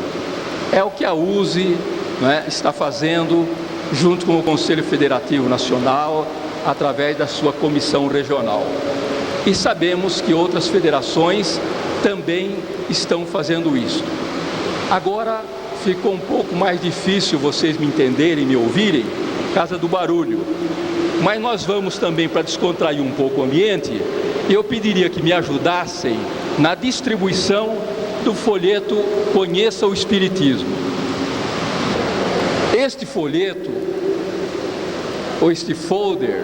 É o que a USE, né, está fazendo junto com o Conselho Federativo Nacional, através da sua comissão regional. E sabemos que outras federações também estão fazendo isso. Agora ficou um pouco mais difícil vocês me entenderem, me ouvirem, por causa do barulho. Mas nós vamos também, para descontrair um pouco o ambiente, eu pediria que me ajudassem na distribuição do folheto Conheça o Espiritismo. Este folheto, ou este folder,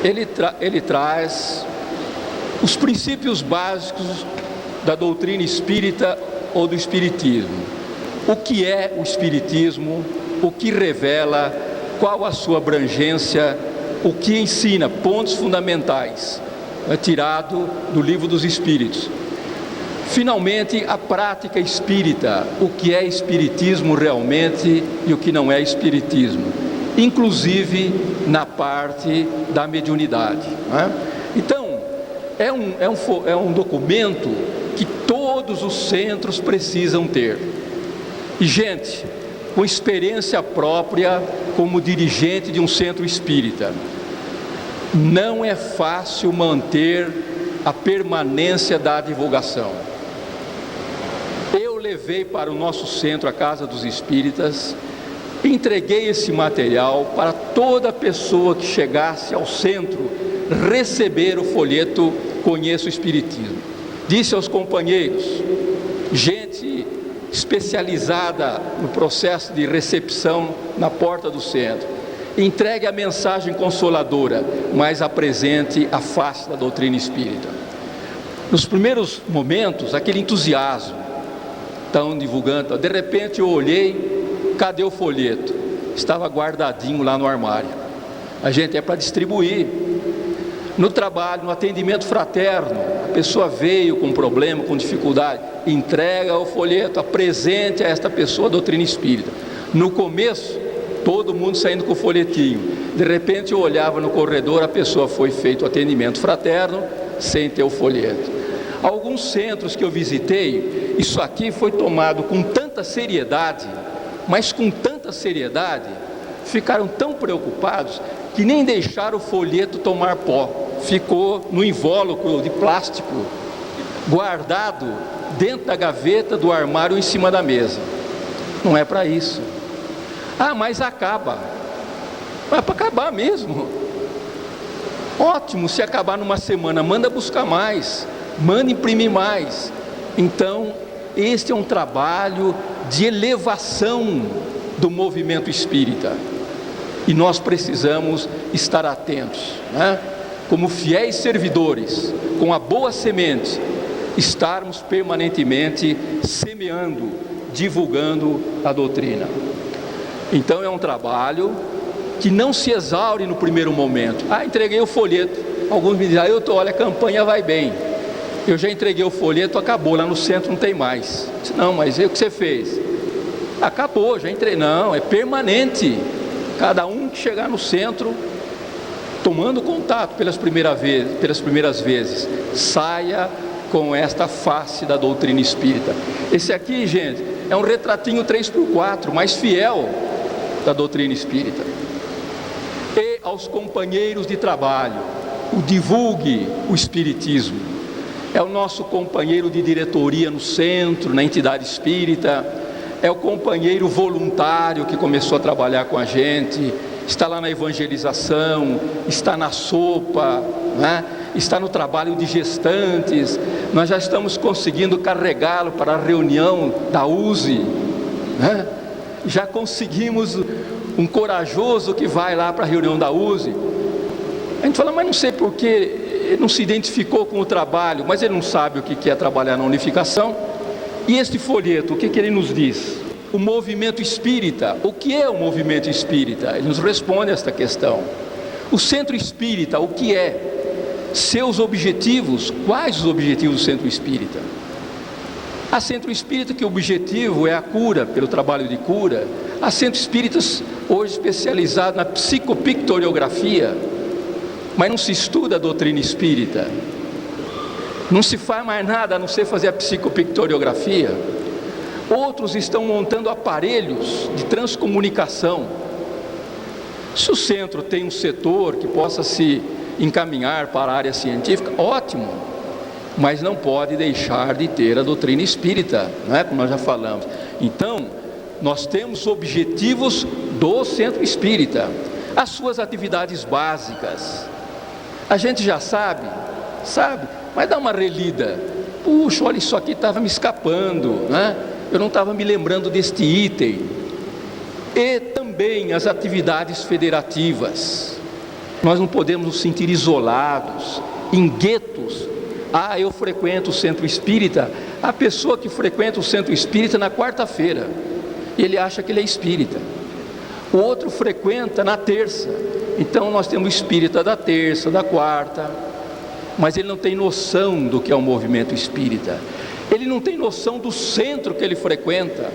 ele traz os princípios básicos da doutrina espírita ou do espiritismo. O que é o espiritismo, o que revela, qual a sua abrangência, o que ensina, pontos fundamentais, tirado do Livro dos Espíritos. Finalmente, a prática espírita, o que é espiritismo realmente e o que não é espiritismo, inclusive na parte da mediunidade, né? Então, é um documento que todos os centros precisam ter. E, gente, com experiência própria como dirigente de um centro espírita, não é fácil manter a permanência da divulgação. Eu levei para o nosso centro, a Casa dos Espíritas, entreguei esse material para toda pessoa que chegasse ao centro receber o folheto Conheça o Espiritismo. Disse aos companheiros, gente especializada no processo de recepção na porta do centro, entregue a mensagem consoladora, mas apresente a face da doutrina espírita. Nos primeiros momentos, aquele entusiasmo, estão divulgando, de repente eu olhei, cadê o folheto? Estava guardadinho lá no armário. A gente é para distribuir. No trabalho, no atendimento fraterno, a pessoa veio com problema, com dificuldade, entrega o folheto, apresente a esta pessoa a doutrina espírita. No começo, todo mundo saindo com o folhetinho. De repente eu olhava no corredor, a pessoa foi feito o atendimento fraterno, sem ter o folheto. Alguns centros que eu visitei, isso aqui foi tomado com tanta seriedade, mas com tanta seriedade, ficaram tão preocupados que nem deixaram o folheto tomar pó. Ficou no invólucro de plástico, guardado dentro da gaveta do armário em cima da mesa. Não é para isso. Ah, mas acaba. É para acabar mesmo. Ótimo, se acabar numa semana, manda buscar mais, manda imprimir mais. Então, este é um trabalho de elevação do movimento espírita. E nós precisamos estar atentos, né? Como fiéis servidores, com a boa semente, estarmos permanentemente semeando, divulgando a doutrina. Então é um trabalho que não se exaure no primeiro momento. Ah, entreguei o folheto. Alguns me dizem, olha, a campanha vai bem. Eu já entreguei o folheto, acabou, lá no centro não tem mais. Eu disse, não, mas e o que você fez? Acabou, já entrei. Não, é permanente. Cada um que chegar no centro, tomando contato pelas primeiras vezes, saia com esta face da doutrina espírita. Esse aqui, gente, é um retratinho 3x4, mais fiel da doutrina espírita. E aos companheiros de trabalho, divulgue o espiritismo. é o nosso companheiro de diretoria no centro, na entidade espírita, é o companheiro voluntário que começou a trabalhar com a gente, está lá na evangelização, está na sopa, né? Está no trabalho de gestantes. Nós já estamos conseguindo carregá-lo para a reunião da USE, né? Já conseguimos um corajoso que vai lá para a reunião da USE. A gente fala, mas não sei por que ele não se identificou com o trabalho, mas ele não sabe o que é trabalhar na unificação. E este folheto, o que ele nos diz? O movimento espírita. O que é o movimento espírita? Ele nos responde a esta questão. O centro espírita, o que é? Seus objetivos. Quais os objetivos do centro espírita? Há centro espírita que o objetivo é a cura, pelo trabalho de cura. Há centro espíritas hoje especializados na psicopictoriografia, mas não se estuda a doutrina espírita. Não se faz mais nada a não ser fazer a psicopictoriografia. Outros estão montando aparelhos de transcomunicação. Se o centro tem um setor que possa se encaminhar para a área científica, ótimo, mas não pode deixar de ter a doutrina espírita, não é? Como nós já falamos. Então, nós temos objetivos do centro espírita, as suas atividades básicas. A gente já sabe, mas dá uma relida. Puxa, olha, isso aqui estava me escapando, né? Eu não estava me lembrando deste item. E também as atividades federativas. Nós não podemos nos sentir isolados, em guetos. Ah, eu frequento o centro espírita. A pessoa que frequenta o centro espírita na quarta-feira, ele acha que ele é espírita. O outro frequenta na terça. Então nós temos o espírita da terça, da quarta, mas ele não tem noção do que é o movimento espírita. Ele não tem noção do centro que ele frequenta.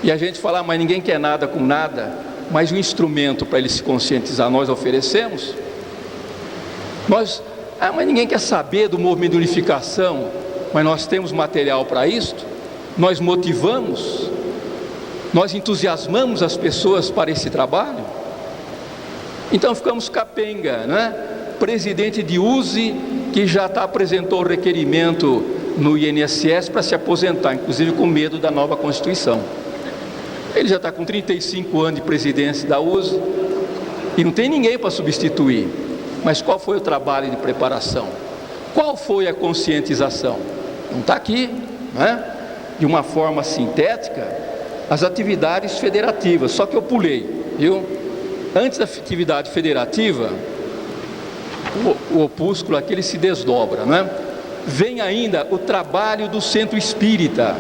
E a gente fala, mas ninguém quer nada com nada. Mas o instrumento para ele se conscientizar nós oferecemos. Mas ninguém quer saber do movimento de unificação. Mas nós temos material para isto. Nós motivamos. Nós entusiasmamos as pessoas para esse trabalho. Então ficamos capenga, né? Presidente de USE que já apresentou o requerimento no INSS para se aposentar, inclusive com medo da nova Constituição. Ele já está com 35 anos de presidência da USE e não tem ninguém para substituir. Mas qual foi o trabalho de preparação? Qual foi a conscientização? Não está aqui, né? De uma forma sintética, as atividades federativas, só que eu pulei, viu? Antes da atividade federativa, o opúsculo aqui ele se desdobra, né? Vem ainda o trabalho do centro espírita.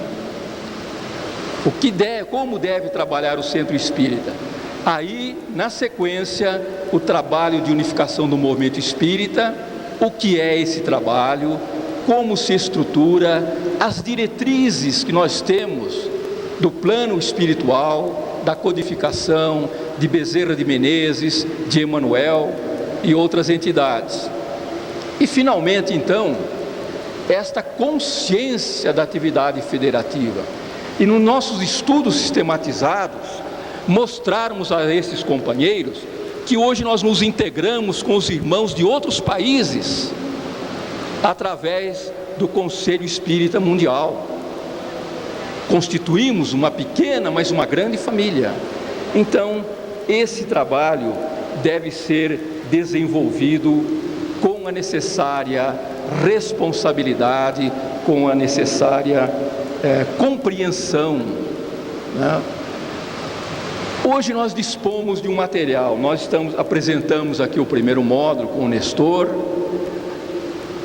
Como deve trabalhar o centro espírita? Aí, na sequência, o trabalho de unificação do movimento espírita, o que é esse trabalho, como se estrutura, as diretrizes que nós temos do plano espiritual, da codificação, de Bezerra de Menezes, de Emmanuel e outras entidades. E finalmente, então, esta consciência da atividade federativa. E nos nossos estudos sistematizados, mostrarmos a esses companheiros que hoje nós nos integramos com os irmãos de outros países através do Conselho Espírita Mundial. Constituímos uma pequena, mas uma grande família. Então, esse trabalho deve ser desenvolvido com a necessária responsabilidade, com a necessária compreensão, né? Hoje nós dispomos de um material, apresentamos aqui o primeiro módulo com o Nestor,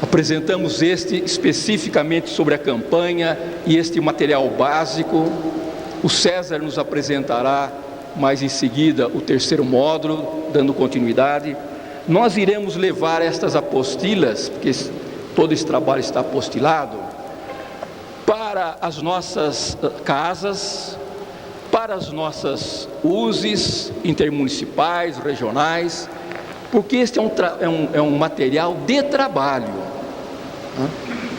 apresentamos este especificamente sobre a campanha e este material básico. O César nos apresentará mais em seguida o terceiro módulo, dando continuidade. Nós iremos levar estas apostilas, porque todo esse trabalho está apostilado, para as nossas casas, para as nossas USEs intermunicipais, regionais, porque este é um material de trabalho.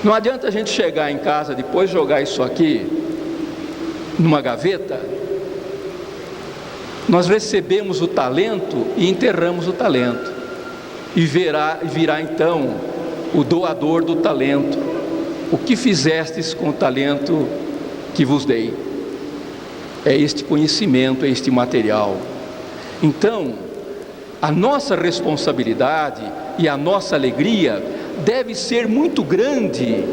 Não adianta a gente chegar em casa depois jogar isso aqui numa gaveta. Nós recebemos o talento e enterramos o talento, e virá então o doador do talento. O que fizestes com o talento que vos dei? É este conhecimento, é este material. Então, a nossa responsabilidade e a nossa alegria deve ser muito grande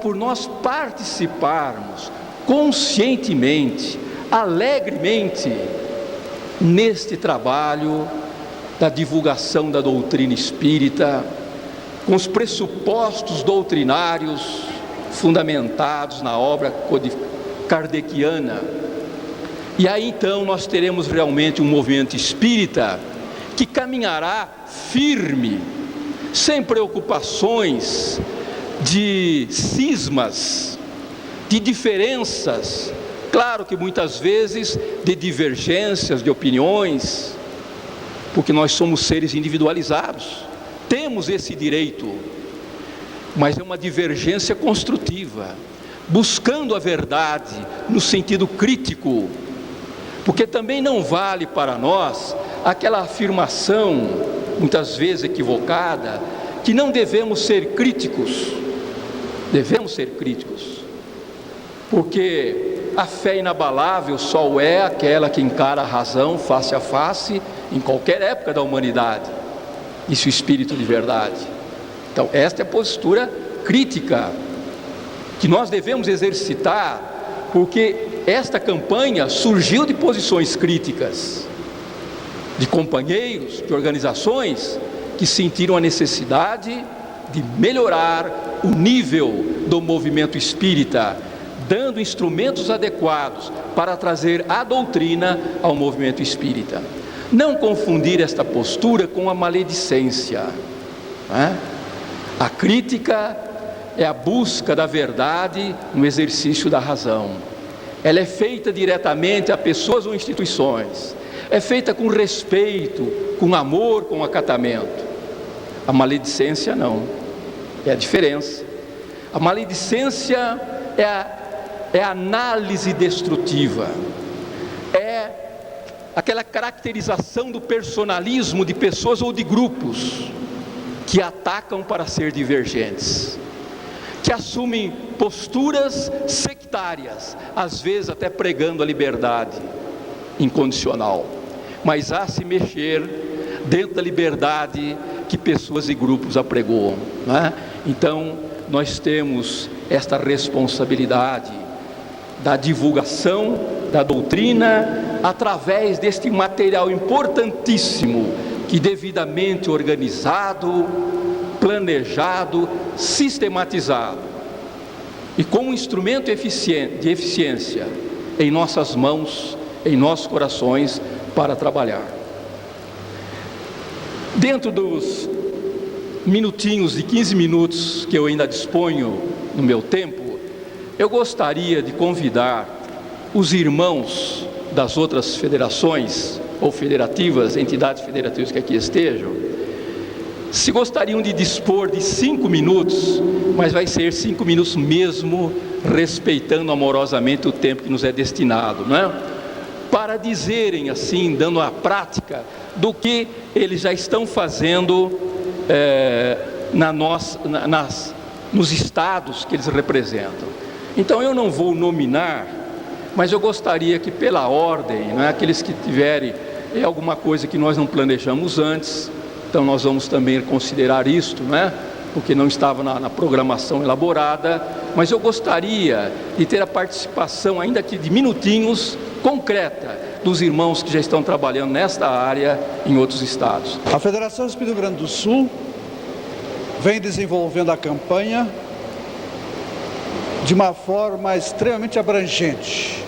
por nós participarmos conscientemente, alegremente, neste trabalho da divulgação da doutrina espírita, com os pressupostos doutrinários fundamentados na obra kardeciana. E aí então nós teremos realmente um movimento espírita que caminhará firme, sem preocupações de cismas, de diferenças, claro que muitas vezes de divergências de opiniões, porque nós somos seres individualizados, temos esse direito, mas é uma divergência construtiva, buscando a verdade no sentido crítico, porque também não vale para nós aquela afirmação, muitas vezes equivocada, que não devemos ser críticos. Devemos ser críticos, porque a fé inabalável só é aquela que encara a razão face a face em qualquer época da humanidade. Isso é o espírito de verdade. Então esta é a postura crítica que nós devemos exercitar, porque esta campanha surgiu de posições críticas, de companheiros, de organizações que sentiram a necessidade de melhorar o nível do movimento espírita, dando instrumentos adequados para trazer a doutrina ao movimento espírita. Não confundir esta postura com a maledicência, né? A crítica é a busca da verdade no exercício da razão. Ela é feita diretamente a pessoas ou instituições, é feita com respeito, com amor, com acatamento. A maledicência não, é a diferença. A maledicência é a análise destrutiva, é aquela caracterização do personalismo de pessoas ou de grupos que atacam para ser divergentes, que assumem posturas sectárias, às vezes até pregando a liberdade incondicional, mas há se mexer dentro da liberdade que pessoas e grupos apregoam, né? Então nós temos esta responsabilidade da divulgação da doutrina através deste material importantíssimo que, devidamente organizado, planejado, sistematizado e como instrumento de eficiência em nossas mãos, em nossos corações, para trabalhar. Dentro dos minutinhos de 15 minutos que eu ainda disponho no meu tempo, eu gostaria de convidar os irmãos das outras federações ou federativas, entidades federativas que aqui estejam, se gostariam de dispor de 5 minutos, mas vai ser 5 minutos mesmo, respeitando amorosamente o tempo que nos é destinado, não é? Para dizerem assim, dando a prática do que eles já estão fazendo nos estados que eles representam. Então eu não vou nominar, mas eu gostaria que pela ordem, não é, aqueles que tiverem alguma coisa que nós não planejamos antes, então nós vamos também considerar isto, não é? Porque não estava na programação elaborada, mas eu gostaria de ter a participação, ainda que de minutinhos, concreta, dos irmãos que já estão trabalhando nesta área em outros estados. A Federação Espírita do Rio Grande do Sul vem desenvolvendo a campanha de uma forma extremamente abrangente.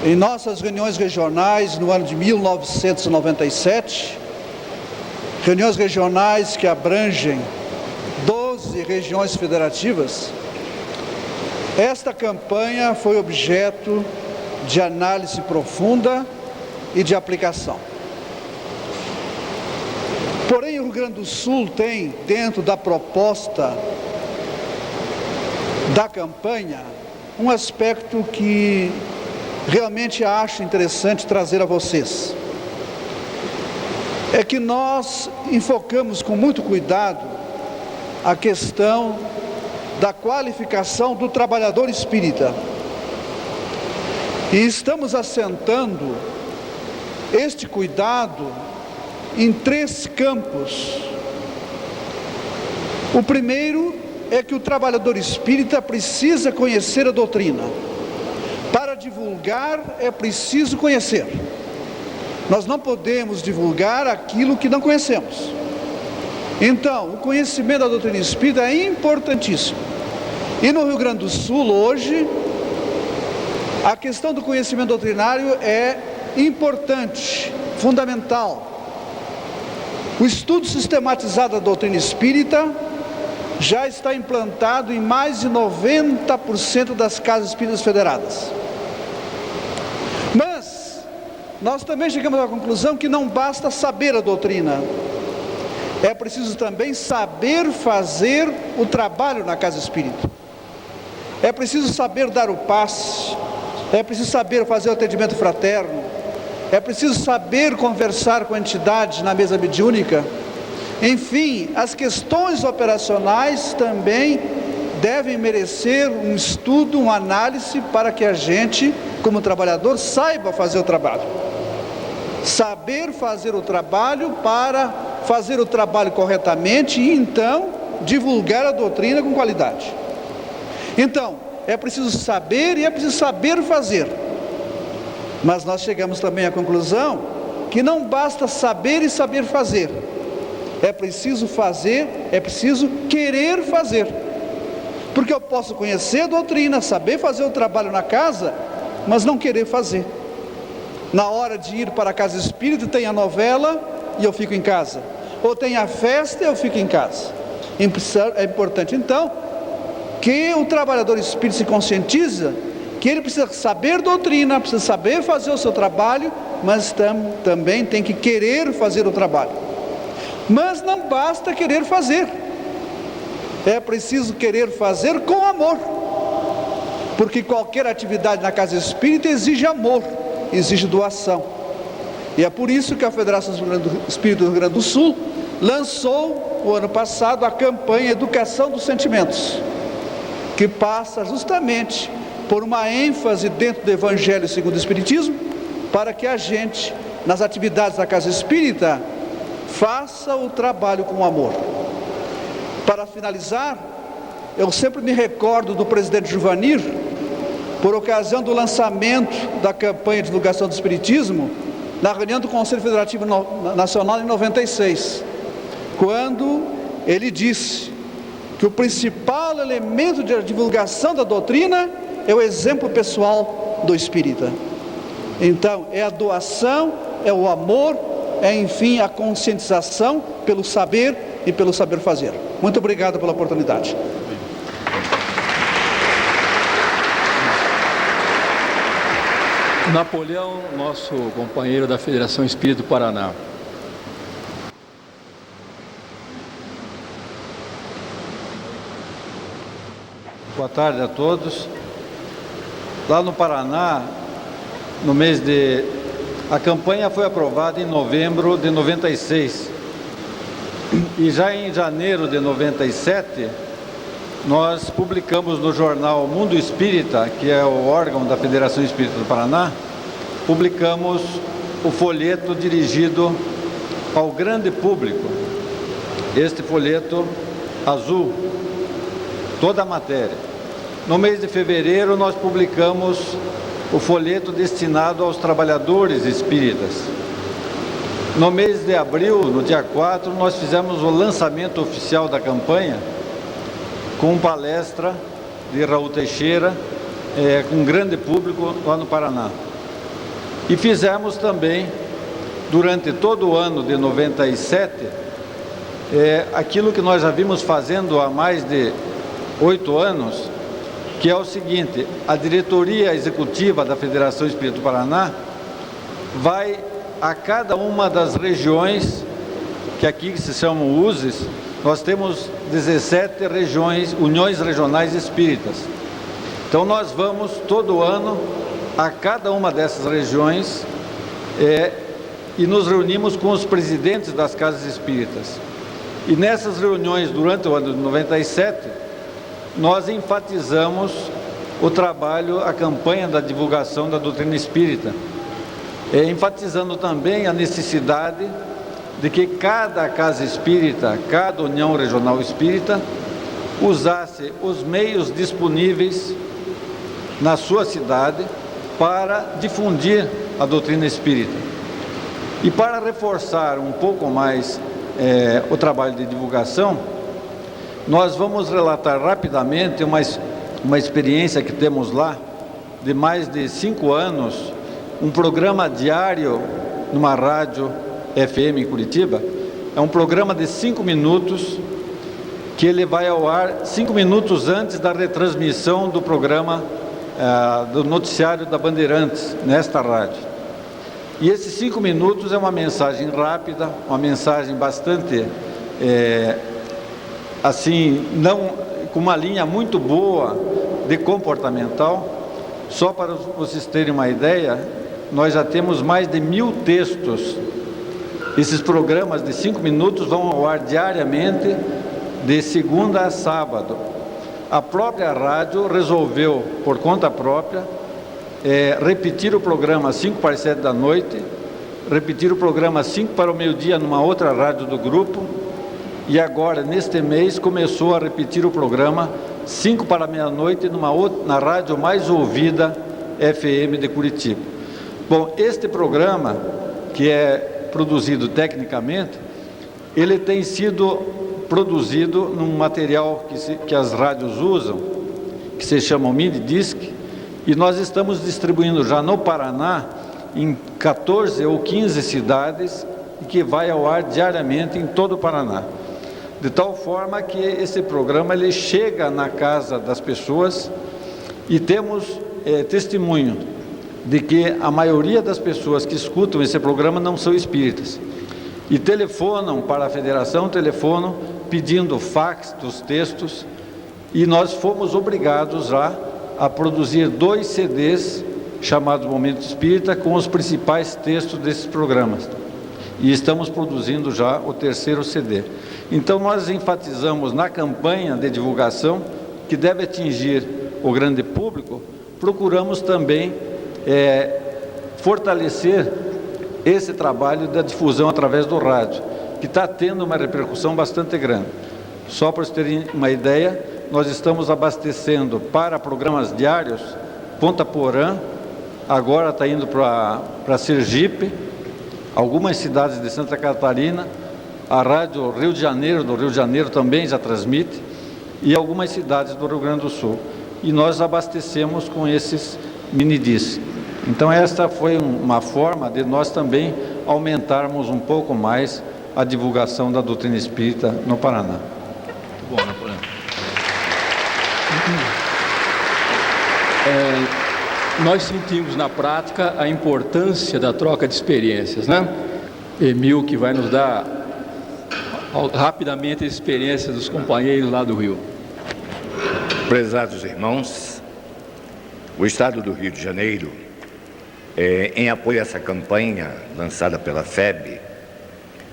Em nossas reuniões regionais no ano de 1997, reuniões regionais que abrangem 12 regiões federativas, esta campanha foi objeto de análise profunda e de aplicação. Porém, o Rio Grande do Sul tem, dentro da proposta da campanha, um aspecto que realmente acho interessante trazer a vocês. É que nós enfocamos com muito cuidado a questão da qualificação do trabalhador espírita. E estamos assentando este cuidado em 3 campos. O primeiro é que o trabalhador espírita precisa conhecer a doutrina. Para divulgar é preciso conhecer. Nós não podemos divulgar aquilo que não conhecemos. Então, o conhecimento da doutrina espírita é importantíssimo. E no Rio Grande do Sul, hoje, a questão do conhecimento doutrinário é importante, fundamental. O estudo sistematizado da doutrina espírita já está implantado em mais de 90% das casas espíritas federadas. Mas nós também chegamos à conclusão que não basta saber a doutrina, é preciso também saber fazer o trabalho na casa espírita. É preciso saber dar o passe, é preciso saber fazer o atendimento fraterno, é preciso saber conversar com entidades na mesa mediúnica. Enfim, as questões operacionais também devem merecer um estudo, uma análise, para que a gente, como trabalhador, saiba fazer o trabalho. Saber fazer o trabalho para fazer o trabalho corretamente e então divulgar a doutrina com qualidade. Então, é preciso saber e é preciso saber fazer. Mas nós chegamos também à conclusão que não basta saber e saber fazer. É preciso fazer, é preciso querer fazer. Porque eu posso conhecer a doutrina, saber fazer o trabalho na casa, mas não querer fazer. Na hora de ir para a casa espírita tem a novela e eu fico em casa. Ou tem a festa e eu fico em casa. É importante então que o trabalhador espírita se conscientiza que ele precisa saber doutrina, precisa saber fazer o seu trabalho, mas também tem que querer fazer o trabalho. Mas não basta querer fazer, é preciso querer fazer com amor, porque qualquer atividade na casa espírita exige amor, exige doação. E é por isso que a Federação Espírita do Rio Grande do Sul lançou o ano passado a campanha Educação dos Sentimentos, que passa justamente por uma ênfase dentro do Evangelho segundo o Espiritismo, para que a gente, nas atividades da casa espírita, faça o trabalho com amor. Para finalizar, eu sempre me recordo do presidente Juvanir, por ocasião do lançamento da campanha de divulgação do Espiritismo, na reunião do Conselho Federativo Nacional em 96, quando ele disse que o principal elemento de divulgação da doutrina é o exemplo pessoal do espírita. Então, é a doação, é o amor, é enfim a conscientização pelo saber e pelo saber fazer. Muito obrigado pela oportunidade. Napoleão, nosso companheiro da Federação Espírita do Paraná. Boa tarde a todos. Lá no Paraná, no mês de... A campanha foi aprovada em novembro de 96. E já em janeiro de 97, nós publicamos no jornal Mundo Espírita, que é o órgão da Federação Espírita do Paraná, publicamos o folheto dirigido ao grande público. Este folheto azul, toda a matéria. No mês de fevereiro, nós publicamos o folheto destinado aos trabalhadores espíritas. No mês de abril, no dia 4, nós fizemos o lançamento oficial da campanha, com palestra de Raul Teixeira, com um grande público lá no Paraná. E fizemos também, durante todo o ano de 97, aquilo que nós já vimos fazendo há mais de 8 anos, que é o seguinte: a diretoria executiva da Federação Espírita do Paraná vai a cada uma das regiões, que aqui se chamam USES. Nós temos 17 regiões, uniões regionais espíritas. Então nós vamos todo ano a cada uma dessas regiões e nos reunimos com os presidentes das casas espíritas. E nessas reuniões, durante o ano de 97, nós enfatizamos o trabalho, a campanha da divulgação da doutrina espírita, enfatizando também a necessidade de que cada casa espírita, cada união regional espírita, usasse os meios disponíveis na sua cidade para difundir a doutrina espírita. E para reforçar um pouco mais o trabalho de divulgação, nós vamos relatar rapidamente uma experiência que temos lá, de mais de 5 anos, um programa diário numa rádio FM em Curitiba. É um programa de 5 minutos, que ele vai ao ar 5 minutos antes da retransmissão do programa, do noticiário da Bandeirantes, nesta rádio. E esses 5 minutos é uma mensagem rápida, uma mensagem bastante, assim, não, com uma linha muito boa de comportamental. Só para vocês terem uma ideia, nós já temos mais de 1000 textos. Esses programas de 5 minutos vão ao ar diariamente, de segunda a sábado. A própria rádio resolveu, por conta própria, repetir o programa 5 para as 7 da noite, repetir o programa 5 para o meio-dia numa outra rádio do grupo, e agora, neste mês, começou a repetir o programa 5 para meia-noite na rádio mais ouvida FM de Curitiba. Bom, este programa, que é produzido tecnicamente, ele tem sido produzido num material que as rádios usam, que se chama mini disc, e nós estamos distribuindo já no Paraná, em 14 ou 15 cidades, e que vai ao ar diariamente em todo o Paraná. De tal forma que esse programa ele chega na casa das pessoas, e temos testemunho de que a maioria das pessoas que escutam esse programa não são espíritas. E telefonam para a federação, telefonam pedindo fax dos textos, e nós fomos obrigados já a produzir 2 CDs chamados Momento Espírita, com os principais textos desses programas. E estamos produzindo já o 3º CD. Então nós enfatizamos na campanha de divulgação, que deve atingir o grande público, procuramos também fortalecer esse trabalho da difusão através do rádio, que está tendo uma repercussão bastante grande. Só para vocês terem uma ideia, nós estamos abastecendo para programas diários Ponta Porã, agora está indo para Sergipe, algumas cidades de Santa Catarina, a rádio Rio de Janeiro, do Rio de Janeiro também já transmite, e algumas cidades do Rio Grande do Sul. E nós abastecemos com esses mini-discs. Então esta foi uma forma de nós também aumentarmos um pouco mais a divulgação da doutrina espírita no Paraná. Bom, Napoleão. Nós sentimos na prática a importância da troca de experiências, né? Emil, que vai nos dar rapidamente a experiência dos companheiros lá do Rio. Prezados irmãos, o Estado do Rio de Janeiro, em apoio a essa campanha lançada pela FEB,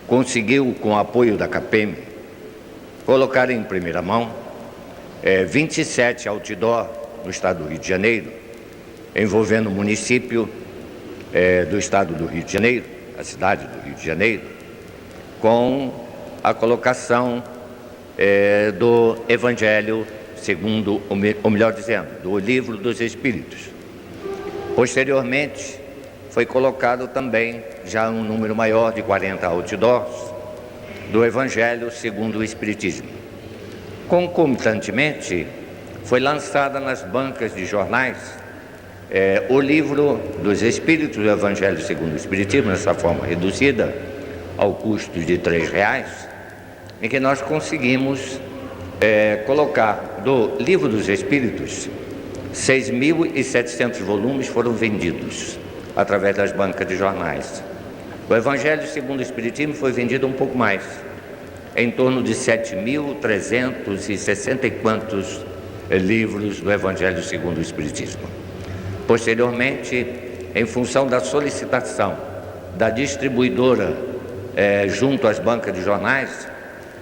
conseguiu, com o apoio da CAPEM, colocar em primeira mão 27 outdoor no Estado do Rio de Janeiro, envolvendo o município do Estado do Rio de Janeiro, a cidade do Rio de Janeiro, com a colocação do Evangelho segundo, ou melhor dizendo, do Livro dos Espíritos. Posteriormente, foi colocado também já um número maior de 40 outdoors do Evangelho segundo o Espiritismo. Concomitantemente, foi lançada nas bancas de jornais o Livro dos Espíritos do Evangelho segundo o Espiritismo, nessa forma reduzida, ao custo de R$3, em que nós conseguimos colocar do Livro dos Espíritos, 6.700 volumes foram vendidos através das bancas de jornais. O Evangelho segundo o Espiritismo foi vendido um pouco mais, em torno de 7.360 e quantos livros do Evangelho segundo o Espiritismo. Posteriormente, em função da solicitação da distribuidora junto às bancas de jornais,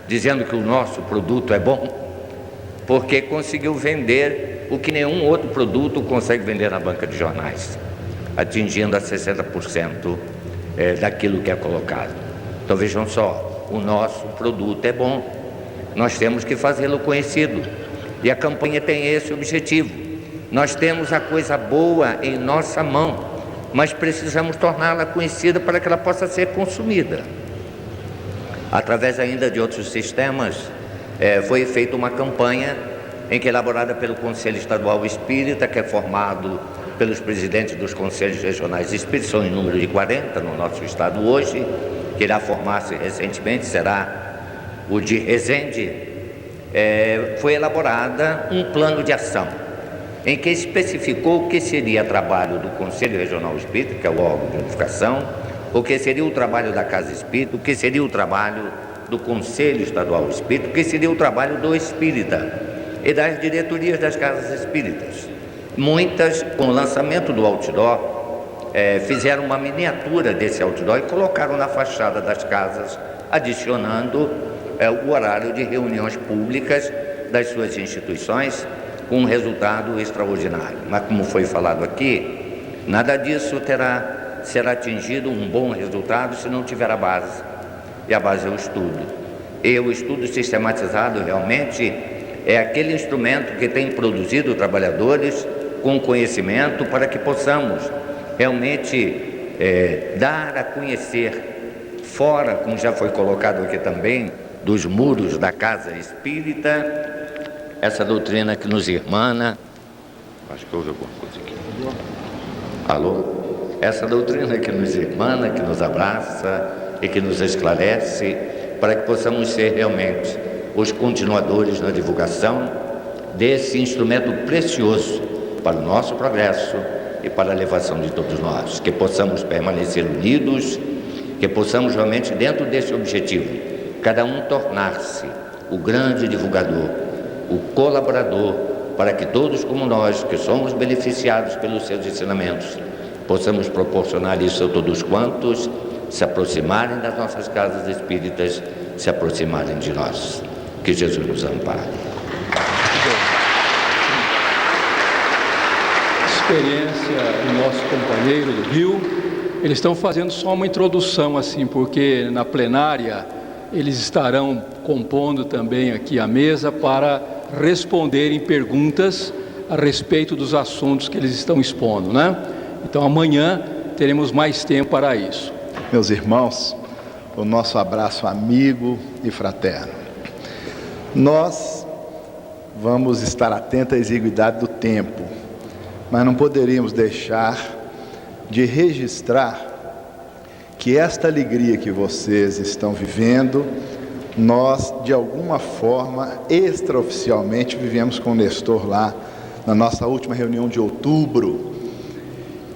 dizendo que o nosso produto é bom, porque conseguiu vender o que nenhum outro produto consegue vender na banca de jornais, atingindo a 60% daquilo que é colocado. Então vejam só, o nosso produto é bom, nós temos que fazê-lo conhecido, e a campanha tem esse objetivo. Nós temos a coisa boa em nossa mão, mas precisamos torná-la conhecida para que ela possa ser consumida. Através ainda de outros sistemas, foi feita uma campanha em que, elaborada pelo Conselho Estadual Espírita, que é formado pelos presidentes dos Conselhos Regionais Espíritas, são em número de 40 no nosso estado hoje, que irá formar-se recentemente, será o de Resende, foi elaborada um plano de ação, em que especificou o que seria trabalho do Conselho Regional Espírita, que é o órgão de unificação, o que seria o trabalho da Casa Espírita, o que seria o trabalho do Conselho Estadual Espírita, o que seria o trabalho do Espírita e das diretorias das Casas Espíritas. Muitas, com o lançamento do outdoor, fizeram uma miniatura desse outdoor e colocaram na fachada das casas, adicionando o horário de reuniões públicas das suas instituições, com um resultado extraordinário. Mas, como foi falado aqui, nada disso será atingido um bom resultado se não tiver a base, e a base é o estudo. E o estudo sistematizado realmente é aquele instrumento que tem produzido trabalhadores com conhecimento para que possamos realmente dar a conhecer fora, como já foi colocado aqui também, dos muros da Casa Espírita, essa doutrina que nos irmana. Acho que houve alguma coisa aqui. Alô? Essa doutrina que nos irmana, que nos abraça e que nos esclarece, para que possamos ser realmente os continuadores na divulgação desse instrumento precioso para o nosso progresso e para a elevação de todos nós. Que possamos permanecer unidos, que possamos realmente, dentro desse objetivo, cada um tornar-se o grande divulgador, o colaborador, para que todos como nós, que somos beneficiados pelos seus ensinamentos, possamos proporcionar isso a todos quantos se aproximarem das nossas casas espíritas, se aproximarem de nós. Que Jesus nos ampare. Experiência do nosso companheiro do Rio, eles estão fazendo só uma introdução assim, porque na plenária eles estarão compondo também aqui a mesa para responderem perguntas a respeito dos assuntos que eles estão expondo, né? Então amanhã teremos mais tempo para isso. Meus irmãos, o nosso abraço amigo e fraterno. Nós vamos estar atentos à exiguidade do tempo, mas não poderíamos deixar de registrar que esta alegria que vocês estão vivendo, nós, de alguma forma, extraoficialmente, vivemos com o Nestor lá, na nossa última reunião de outubro,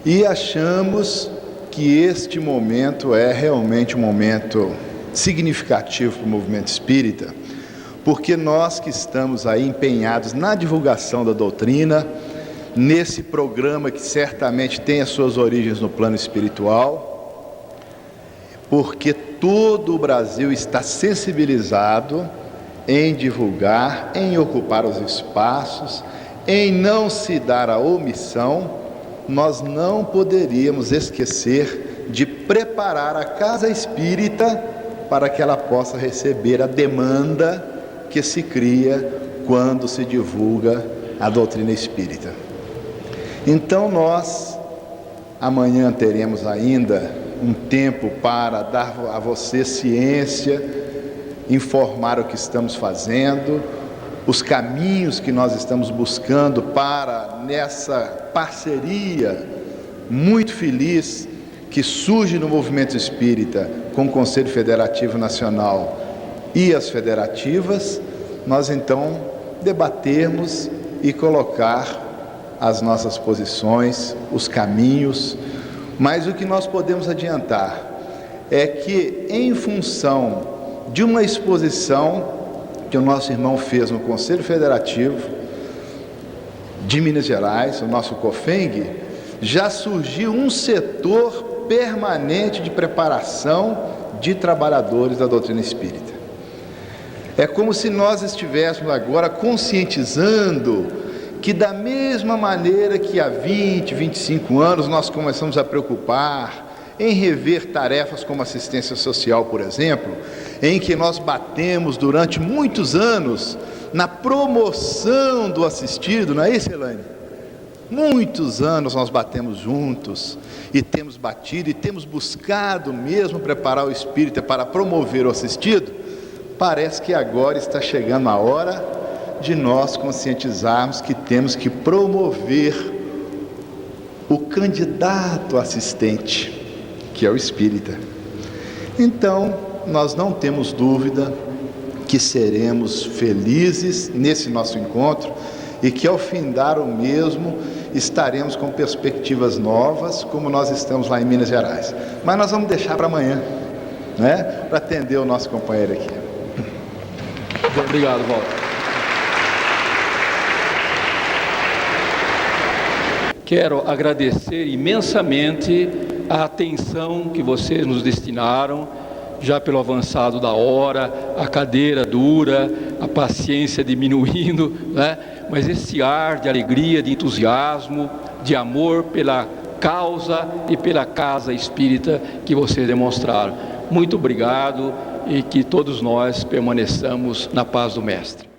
e achamos que este momento é realmente um momento significativo para o movimento espírita, porque nós que estamos aí empenhados na divulgação da doutrina, nesse programa que certamente tem as suas origens no plano espiritual, porque todo o Brasil está sensibilizado em divulgar, em ocupar os espaços, em não se dar a omissão, nós não poderíamos esquecer de preparar a casa espírita para que ela possa receber a demanda que se cria quando se divulga a doutrina espírita. Então nós, amanhã teremos ainda um tempo para dar a você ciência, informar o que estamos fazendo, os caminhos que nós estamos buscando para, nessa parceria muito feliz que surge no movimento espírita com o Conselho Federativo Nacional e as federativas, nós então debatermos e colocar as nossas posições, os caminhos, mas o que nós podemos adiantar é que, em função de uma exposição que o nosso irmão fez no Conselho Federativo de Minas Gerais, o nosso COFENG, já surgiu um setor permanente de preparação de trabalhadores da doutrina espírita. É como se nós estivéssemos agora conscientizando que da mesma maneira que há 20, 25 anos nós começamos a preocupar em rever tarefas como assistência social, por exemplo, em que nós batemos durante muitos anos na promoção do assistido, não é isso, Elaine? Muitos anos nós batemos juntos e temos batido e temos buscado mesmo preparar o espírita para promover o assistido. Parece que agora está chegando a hora de nós conscientizarmos que temos que promover o candidato assistente, que é o espírita. Então, nós não temos dúvida que seremos felizes nesse nosso encontro e que ao findar o mesmo estaremos com perspectivas novas, como nós estamos lá em Minas Gerais. Mas nós vamos deixar para amanhã, né? Para atender o nosso companheiro aqui. Obrigado, Walter. Quero agradecer imensamente a atenção que vocês nos destinaram, já pelo avançado da hora, a cadeira dura, a paciência diminuindo, né? Mas esse ar de alegria, de entusiasmo, de amor pela causa e pela casa espírita que vocês demonstraram. Muito obrigado e que todos nós permaneçamos na paz do Mestre.